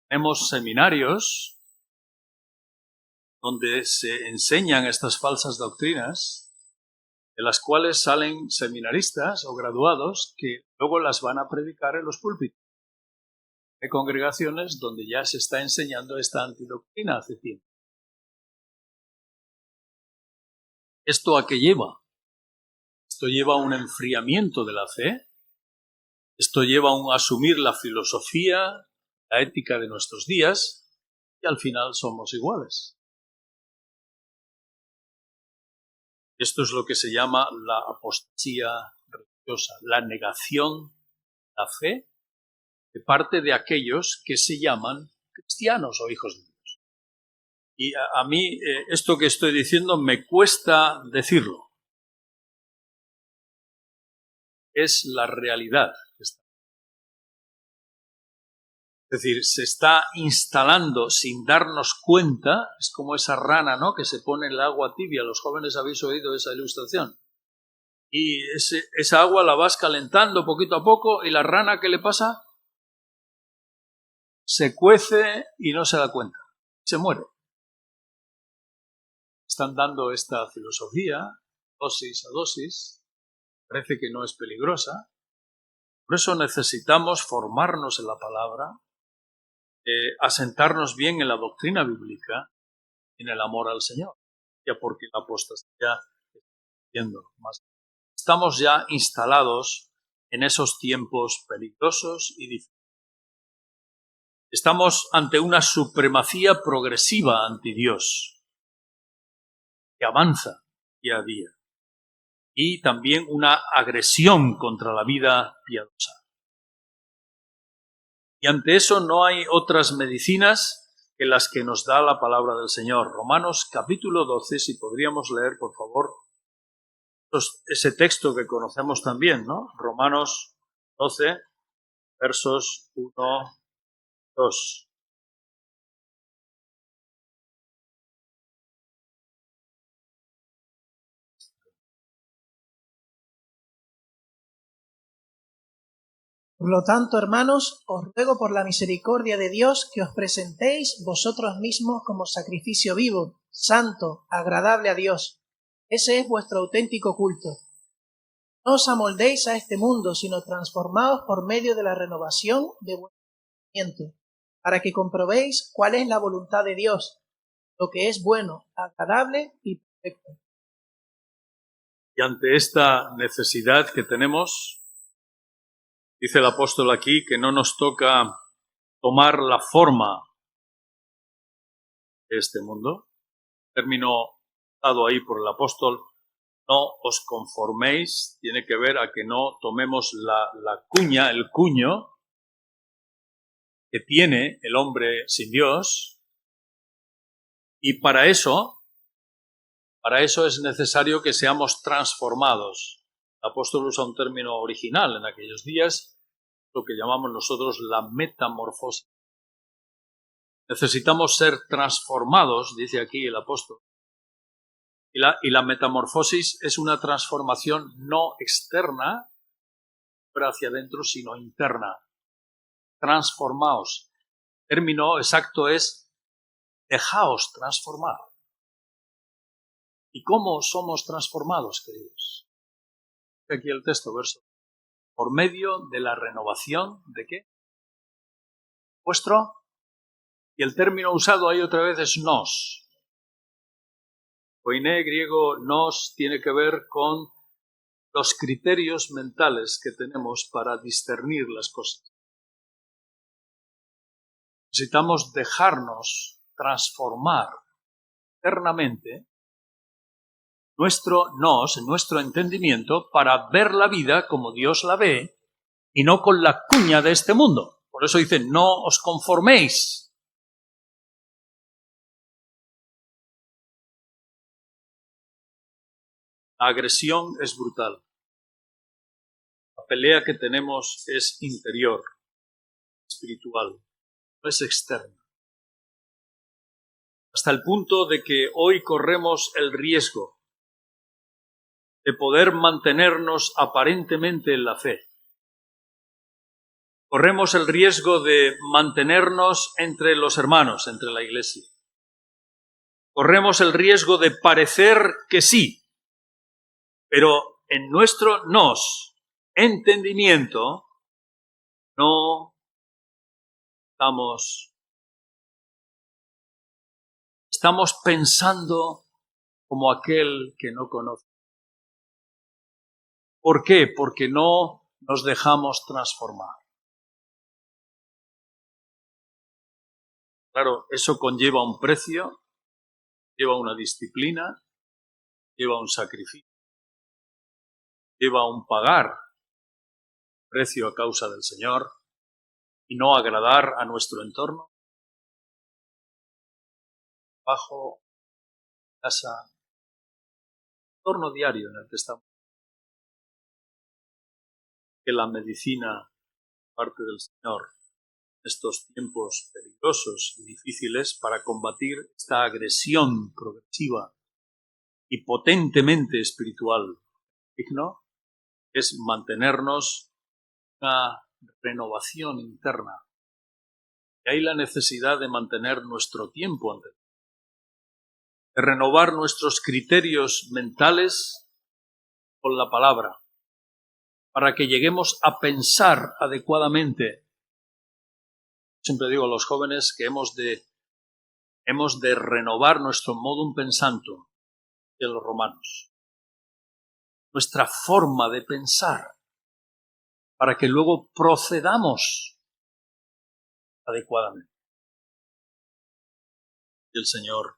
Tenemos seminarios donde se enseñan estas falsas doctrinas, de las cuales salen seminaristas o graduados que luego las van a predicar en los púlpitos. Hay congregaciones donde ya se está enseñando esta antidoctrina hace tiempo. ¿Esto a qué lleva? Esto lleva a un enfriamiento de la fe, esto lleva a un asumir la filosofía, la ética de nuestros días, y al final somos iguales. Esto es lo que se llama la apostasía religiosa, la negación de la fe de parte de aquellos que se llaman cristianos o hijos de Dios. Y a mí esto que estoy diciendo me cuesta decirlo. Es la realidad. Es decir, se está instalando sin darnos cuenta, es como esa rana, ¿no?, que se pone en el agua tibia. Los jóvenes habéis oído esa ilustración. Y esa agua la vas calentando poquito a poco y la rana, ¿qué le pasa? Se cuece y no se da cuenta. Se muere. Están dando esta filosofía, dosis a dosis. Parece que no es peligrosa. Por eso necesitamos formarnos en la palabra, asentarnos bien en la doctrina bíblica, en el amor al Señor, ya porque la apostasía está yendo más. Estamos ya instalados en esos tiempos peligrosos y difíciles. Estamos ante una supremacía progresiva ante Dios, que avanza día a día, y también una agresión contra la vida piadosa. Y ante eso no hay otras medicinas que las que nos da la palabra del Señor. Romanos capítulo 12, si podríamos leer, por favor, ese texto que conocemos también, ¿no? Romanos 12, versos 1, 2. Por lo tanto, hermanos, os ruego por la misericordia de Dios que os presentéis vosotros mismos como sacrificio vivo, santo, agradable a Dios. Ese es vuestro auténtico culto. No os amoldéis a este mundo, sino transformaos por medio de la renovación de vuestro entendimiento, para que comprobéis cuál es la voluntad de Dios, lo que es bueno, agradable y perfecto. Y ante esta necesidad que tenemos, dice el apóstol aquí que no nos toca tomar la forma de este mundo. Término dado ahí por el apóstol, no os conforméis, tiene que ver a que no tomemos la cuña, el cuño que tiene el hombre sin Dios. Y para eso es necesario que seamos transformados. El apóstol usa un término original en aquellos días, lo que llamamos nosotros la metamorfosis. Necesitamos ser transformados, dice aquí el apóstol. Y la metamorfosis es una transformación no externa, pero hacia adentro, sino interna. Transformaos. El término exacto es dejaos transformar. ¿Y cómo somos transformados, queridos? Aquí el texto, verso. Por medio de la renovación, ¿de qué? Vuestro. Y el término usado ahí otra vez es nos. Koiné griego nos tiene que ver con los criterios mentales que tenemos para discernir las cosas. Necesitamos dejarnos transformar internamente nuestro entendimiento, para ver la vida como Dios la ve y no con la cuña de este mundo. Por eso dice, no os conforméis. La agresión es brutal. La pelea que tenemos es interior, espiritual, no es externa. Hasta el punto de que hoy corremos el riesgo de poder mantenernos aparentemente en la fe. Corremos el riesgo de mantenernos entre los hermanos, entre la iglesia. Corremos el riesgo de parecer que sí, pero en nuestro entendimiento no estamos pensando como aquel que no conoce. ¿Por qué? Porque no nos dejamos transformar. Claro, eso conlleva un precio, lleva una disciplina, lleva un sacrificio, lleva un pagar precio a causa del Señor y no agradar a nuestro entorno, bajo casa, entorno diario en el que estamos. Que la medicina, parte del Señor, estos tiempos peligrosos y difíciles para combatir esta agresión progresiva y potentemente espiritual, digno, es mantenernos una renovación interna. Y hay la necesidad de mantener nuestro tiempo ante Dios, de renovar nuestros criterios mentales con la palabra, para que lleguemos a pensar adecuadamente. Siempre digo a los jóvenes que hemos de renovar nuestro modum pensandum de los romanos, nuestra forma de pensar, para que luego procedamos adecuadamente. Y el Señor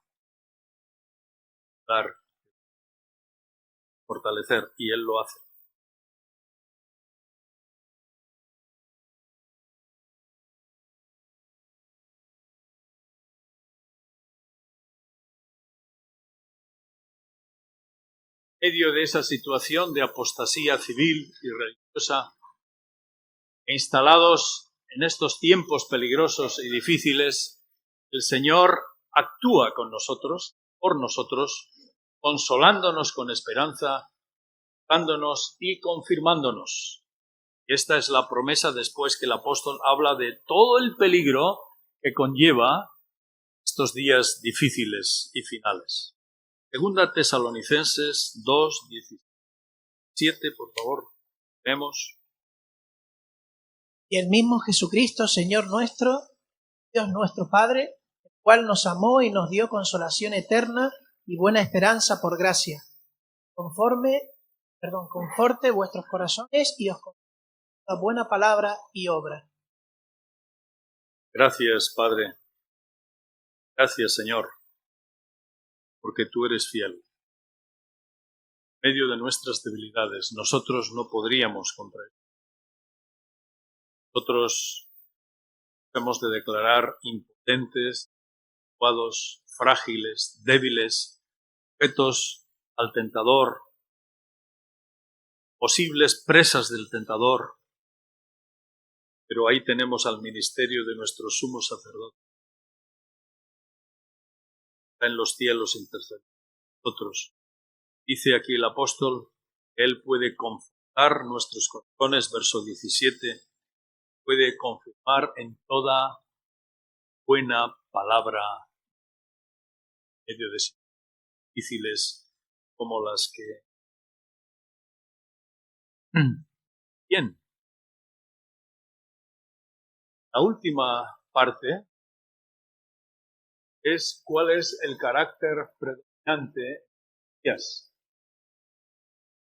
dar, fortalecer, y Él lo hace. En medio de esa situación de apostasía civil y religiosa, instalados en estos tiempos peligrosos y difíciles, el Señor actúa con nosotros, por nosotros, consolándonos con esperanza, dándonos y confirmándonos. Esta es la promesa después que el apóstol habla de todo el peligro que conlleva estos días difíciles y finales. Segunda Tesalonicenses 2, 17, por favor, vemos. Y el mismo Jesucristo, Señor nuestro, Dios nuestro Padre, el cual nos amó y nos dio consolación eterna y buena esperanza por gracia, conforte vuestros corazones y os conceda toda buena palabra y obra. Gracias, Padre. Gracias, Señor, porque tú eres fiel. En medio de nuestras debilidades, nosotros no podríamos contra él. Nosotros hemos de declarar impotentes, adecuados, frágiles, débiles, sujetos al tentador, posibles presas del tentador. Pero ahí tenemos al ministerio de nuestro sumo sacerdote. Está en los cielos intercediendo por nosotros. Dice aquí el apóstol que él puede confortar nuestros corazones, verso 17, puede confirmar en toda buena palabra en medio de situaciones difíciles como las que... Bien. La última parte es cuál es el carácter predominante de Elías.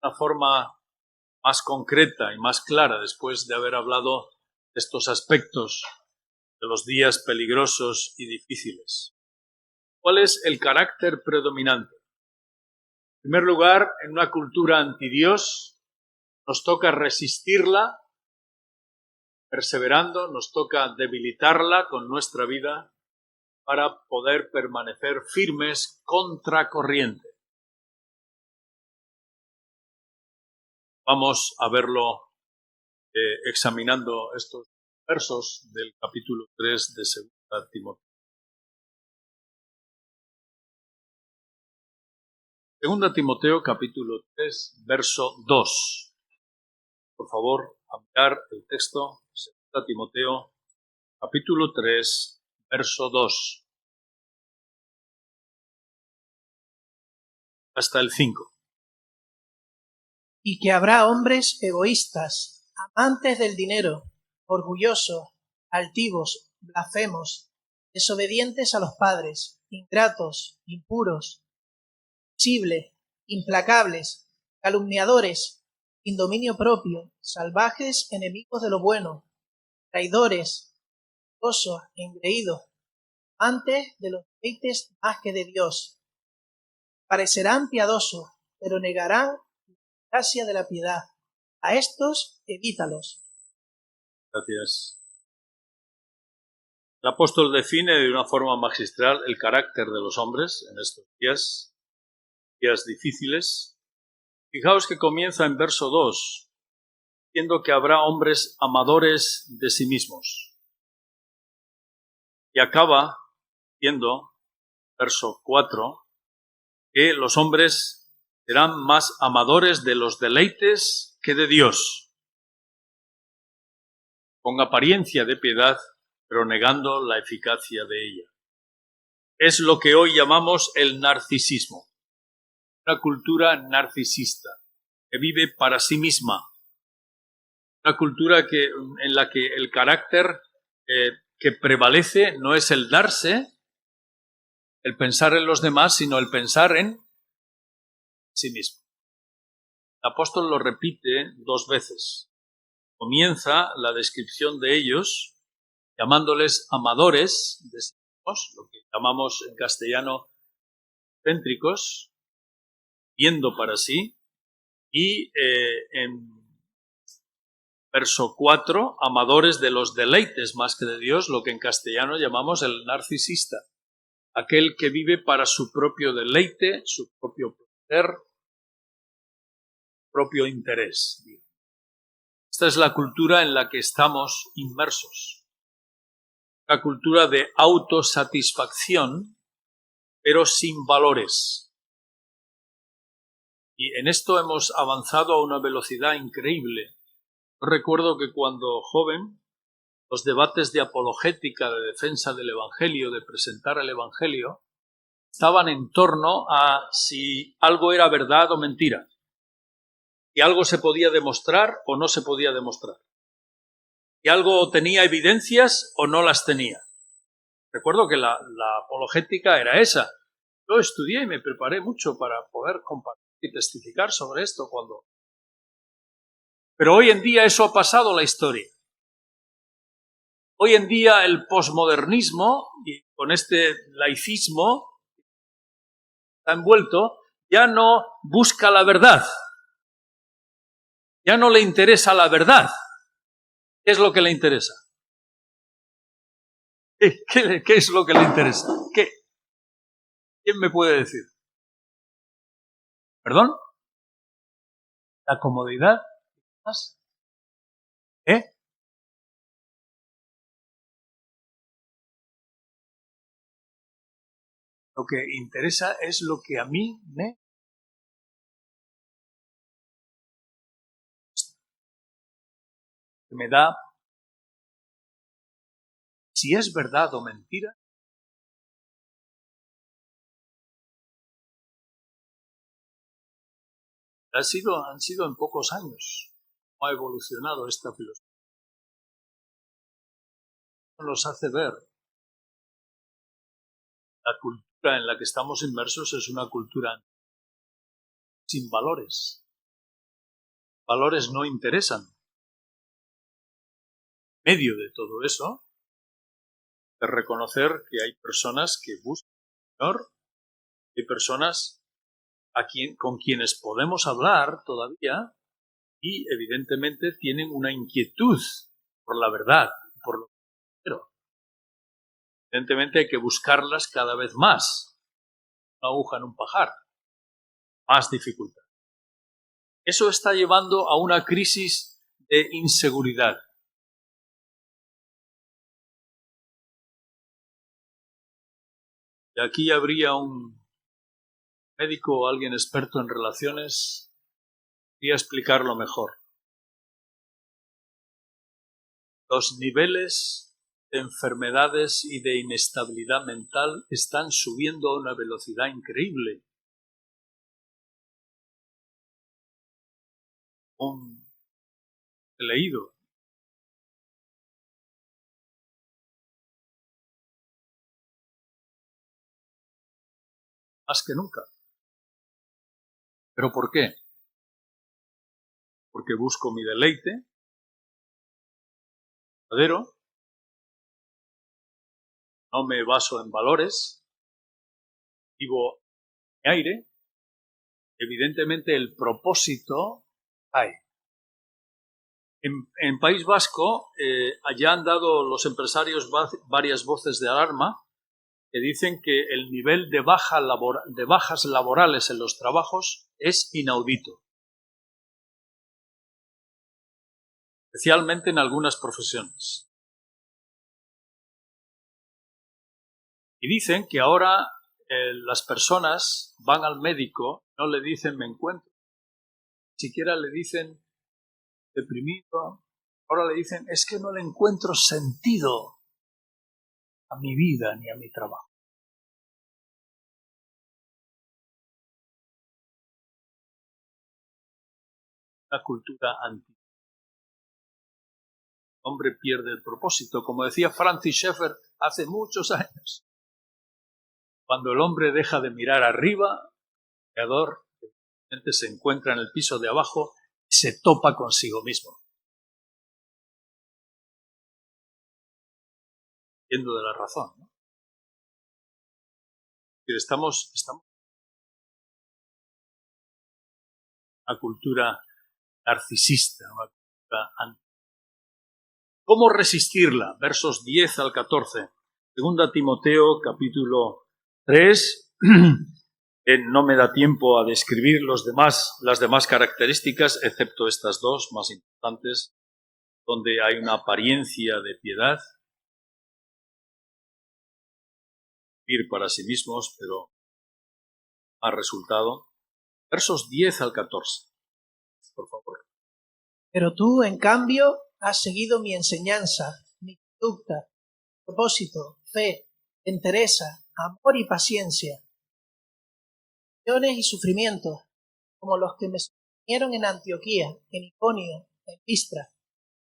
Una forma más concreta y más clara después de haber hablado de estos aspectos de los días peligrosos y difíciles. ¿Cuál es el carácter predominante? En primer lugar, en una cultura antidios, nos toca resistirla, perseverando, nos toca debilitarla con nuestra vida para poder permanecer firmes contra corriente. Vamos a verlo examinando estos versos del capítulo 3 de 2 Timoteo. 2 Timoteo, capítulo 3, verso 2. Por favor, a mirar el texto. 2 Timoteo, capítulo 3, verso 2. Hasta el 5. Y que habrá hombres egoístas, amantes del dinero, orgullosos, altivos, blasfemos, desobedientes a los padres, ingratos, impuros, implacables, implacables, calumniadores, sin dominio propio, salvajes, enemigos de lo bueno, traidores, gozosos, engreídos, amantes de los deleites más que de Dios. Parecerán piadosos, pero negarán la gracia de la piedad. A estos, evítalos. Gracias. El apóstol define de una forma magistral el carácter de los hombres en estos días difíciles. Fijaos que comienza en verso 2, diciendo que habrá hombres amadores de sí mismos. Y acaba diciendo, verso 4, que los hombres serán más amadores de los deleites que de Dios, con apariencia de piedad, pero negando la eficacia de ella. Es lo que hoy llamamos el narcisismo. Una cultura narcisista, que vive para sí misma. Una cultura en la que el carácter que prevalece no es el darse, el pensar en los demás, sino el pensar en sí mismo. El apóstol lo repite 2 veces. Comienza la descripción de ellos llamándoles amadores de sí mismos, lo que llamamos en castellano céntricos, viendo para sí, y en verso 4, amadores de los deleites más que de Dios, lo que en castellano llamamos el narcisista, aquel que vive para su propio deleite, su propio placer, propio interés. Esta es la cultura en la que estamos inmersos, la cultura de autosatisfacción, pero sin valores. Y en esto hemos avanzado a una velocidad increíble. Yo recuerdo que cuando joven, los debates de apologética, de defensa del Evangelio, de presentar el Evangelio, estaban en torno a si algo era verdad o mentira, si algo se podía demostrar o no se podía demostrar, si algo tenía evidencias o no las tenía. Recuerdo que la apologética era esa. Yo estudié y me preparé mucho para poder compartir y testificar sobre esto cuando... Pero hoy en día eso ha pasado a la historia. Hoy en día el posmodernismo, y con este laicismo está envuelto, ya no busca la verdad. Ya no le interesa la verdad. ¿Qué es lo que le interesa? ¿Qué es lo que le interesa? ¿Qué? ¿Quién me puede decir? ¿Perdón? ¿La comodidad? ¿Más? Lo que interesa es lo que a mí me da, si es verdad o mentira. Han sido en pocos años cómo ha evolucionado esta filosofía. Nos hace ver la cultura en la que estamos inmersos es una cultura sin valores. Valores no interesan. En medio de todo eso, de reconocer que hay personas que buscan al Señor, hay personas con quienes podemos hablar todavía y evidentemente tienen una inquietud por la verdad, por lo que quiero. Evidentemente hay que buscarlas cada vez más. Una aguja en un pajar. Más dificultad. Eso está llevando a una crisis de inseguridad. Y aquí habría un médico o alguien experto en relaciones que podría explicarlo mejor. Los niveles de enfermedades y de inestabilidad mental están subiendo a una velocidad increíble. He leído. Más que nunca. ¿Pero por qué? Porque busco mi deleite verdadero, no me baso en valores, vivo en aire, evidentemente el propósito hay. En País Vasco, allá han dado los empresarios varias voces de alarma que dicen que el nivel de bajas laborales en los trabajos es inaudito, especialmente en algunas profesiones. Y dicen que ahora las personas van al médico, no le dicen me encuentro, ni siquiera le dicen deprimido, ahora le dicen es que no le encuentro sentido a mi vida ni a mi trabajo. Una cultura antigua. El hombre pierde el propósito, como decía Francis Schaeffer hace muchos años. Cuando el hombre deja de mirar arriba, el creador se encuentra en el piso de abajo y se topa consigo mismo. yendo de la razón, ¿no? Estamos en una cultura narcisista, una cultura ¿Cómo resistirla? Versos 10 al 14. Segunda Timoteo, capítulo 3. No me da tiempo a describir las demás características, excepto estas dos más importantes, donde hay una apariencia de piedad, vivir para sí mismos, pero ha resultado. Versos 10 al 14, por favor. Pero tú, en cambio, has seguido mi enseñanza, mi conducta, propósito, fe, entereza, amor y paciencia, y sufrimientos, como los que me sostenieron en Antioquía, en Iconio, en Listra.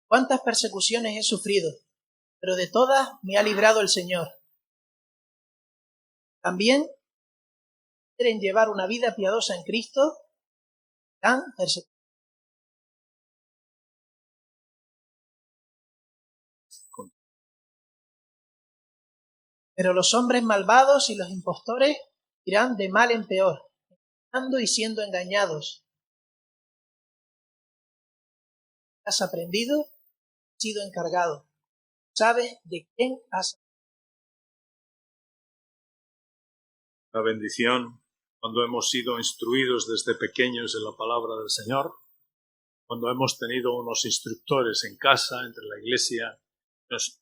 Cuántas persecuciones he sufrido, pero de todas me ha librado el Señor. También quieren llevar una vida piadosa en Cristo, tan persecución. Pero los hombres malvados y los impostores irán de mal en peor, engañando y siendo engañados. ¿Has aprendido? ¿Has sido encargado? ¿Sabes de quién has aprendido? La bendición cuando hemos sido instruidos desde pequeños en la palabra del Señor, cuando hemos tenido unos instructores en casa, entre la iglesia,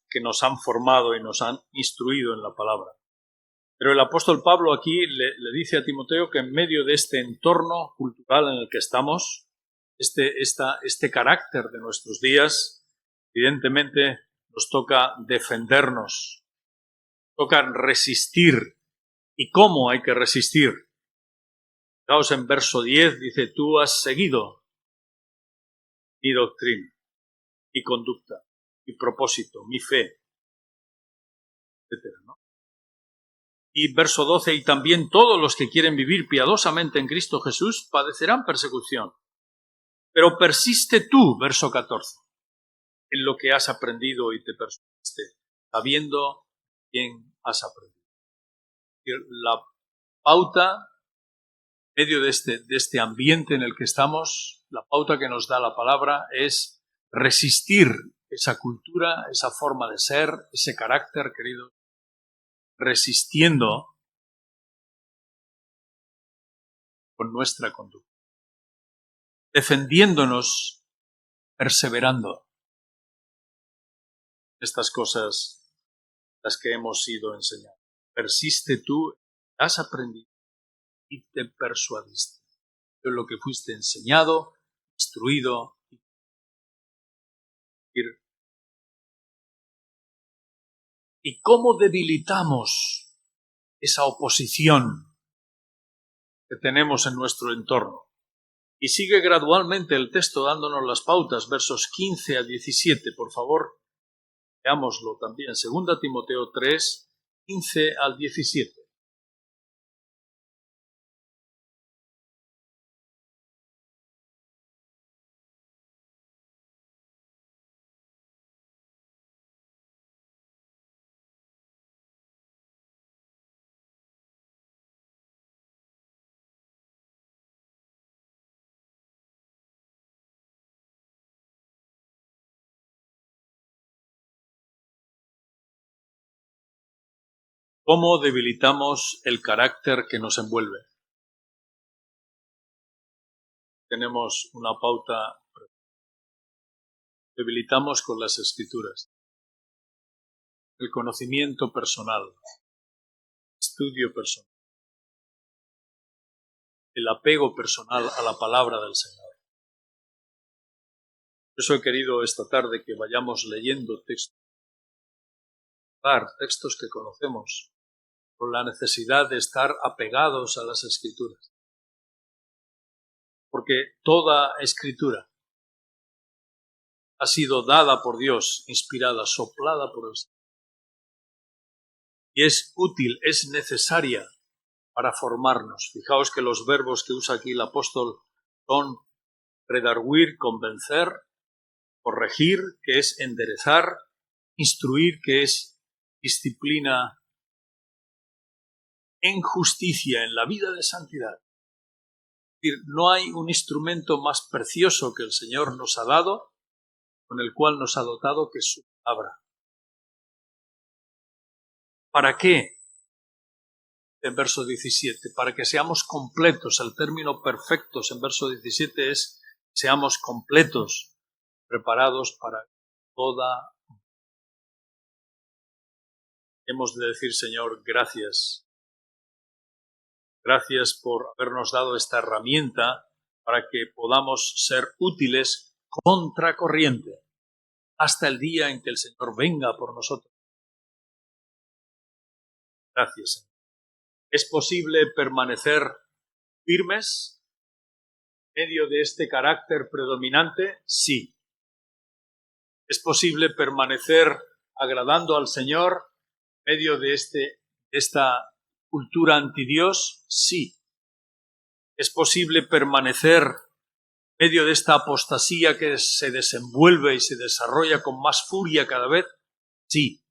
que nos han formado y nos han instruido en la palabra. Pero el apóstol Pablo aquí le dice a Timoteo que en medio de este entorno cultural en el que estamos, este carácter de nuestros días, evidentemente nos toca defendernos, toca resistir. ¿Y cómo hay que resistir? Fijaos en verso 10, dice, tú has seguido mi doctrina, mi conducta, mi propósito, mi fe, etc., ¿no? Y verso 12, y también todos los que quieren vivir piadosamente en Cristo Jesús padecerán persecución. Pero persiste tú, verso 14, en lo que has aprendido y te persiste, sabiendo quién has aprendido. La pauta, en medio de este ambiente en el que estamos, la pauta que nos da la palabra es resistir esa cultura, esa forma de ser, ese carácter, querido, resistiendo con nuestra conducta, defendiéndonos, perseverando. Estas cosas las que hemos sido enseñados. Persiste tú, has aprendido y te persuadiste. En lo que fuiste enseñado, instruido. ¿Y cómo debilitamos esa oposición que tenemos en nuestro entorno? Y sigue gradualmente el texto dándonos las pautas, versos 15 a 17, por favor. Veámoslo también, 2 Timoteo 3, 15 al 17. ¿Cómo debilitamos el carácter que nos envuelve? Tenemos una pauta. Debilitamos con las Escrituras. El conocimiento personal, estudio personal, el apego personal a la palabra del Señor. Por eso he querido esta tarde que vayamos leyendo textos que conocemos, por la necesidad de estar apegados a las Escrituras. Porque toda Escritura ha sido dada por Dios, inspirada, soplada por el Señor. Y es útil, es necesaria para formarnos. Fijaos que los verbos que usa aquí el apóstol son redarguir, convencer, corregir, que es enderezar, instruir, que es disciplina en justicia, en la vida de santidad. Es decir, no hay un instrumento más precioso que el Señor nos ha dado, con el cual nos ha dotado, que su palabra. ¿Para qué? En verso 17, para que seamos completos. El término perfectos en verso 17 es seamos completos, preparados para toda. Hemos de decir, Señor, gracias. Gracias por habernos dado esta herramienta para que podamos ser útiles contracorriente hasta el día en que el Señor venga por nosotros. Gracias, Señor. ¿Es posible permanecer firmes en medio de este carácter predominante? Sí. ¿Es posible permanecer agradando al Señor en medio de esta cultura antidios? Sí. ¿Es posible permanecer en medio de esta apostasía que se desenvuelve y se desarrolla con más furia cada vez? Sí.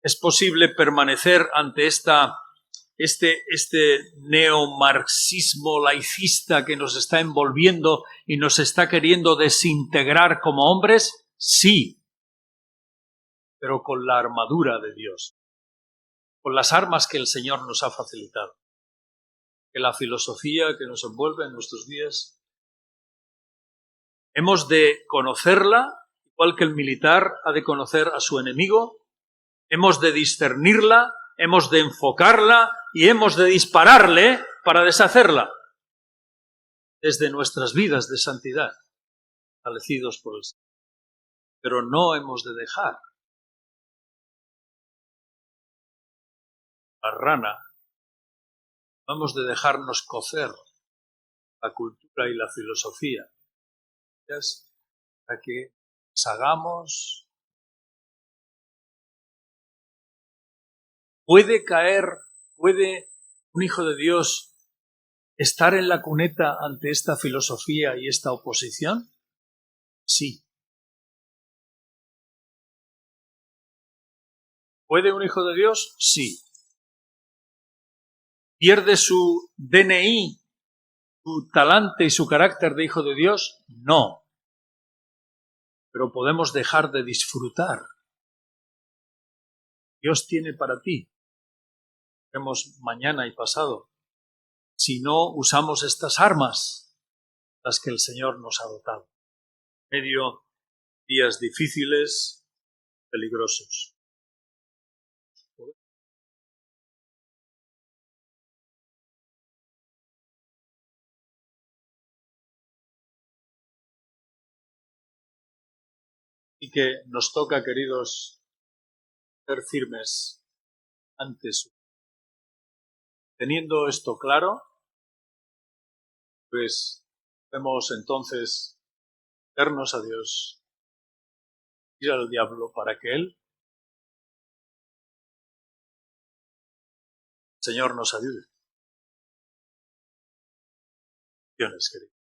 ¿Es posible permanecer ante este neomarxismo laicista que nos está envolviendo y nos está queriendo desintegrar como hombres? Sí, pero con la armadura de Dios, con las armas que el Señor nos ha facilitado, que la filosofía que nos envuelve en nuestros días, hemos de conocerla, igual que el militar ha de conocer a su enemigo, hemos de discernirla, hemos de enfocarla y hemos de dispararle para deshacerla desde nuestras vidas de santidad, establecidos por el Señor. Pero no hemos de dejar la rana, no hemos de dejarnos cocer la cultura y la filosofía, para que hagamos. ¿Puede un hijo de Dios estar en la cuneta ante esta filosofía y esta oposición? Sí. ¿Puede un hijo de Dios? Sí. ¿Pierde su DNI, su talante y su carácter de hijo de Dios? No. Pero podemos dejar de disfrutar. Dios tiene para ti. Vemos mañana y pasado. Si no usamos estas armas, las que el Señor nos ha dotado. Medio días difíciles, peligrosos. Y que nos toca, queridos, ser firmes ante su. Teniendo esto claro, pues podemos entonces vernos a Dios, ir al diablo para que Él, el Señor, nos ayude. Bendiciones, queridos.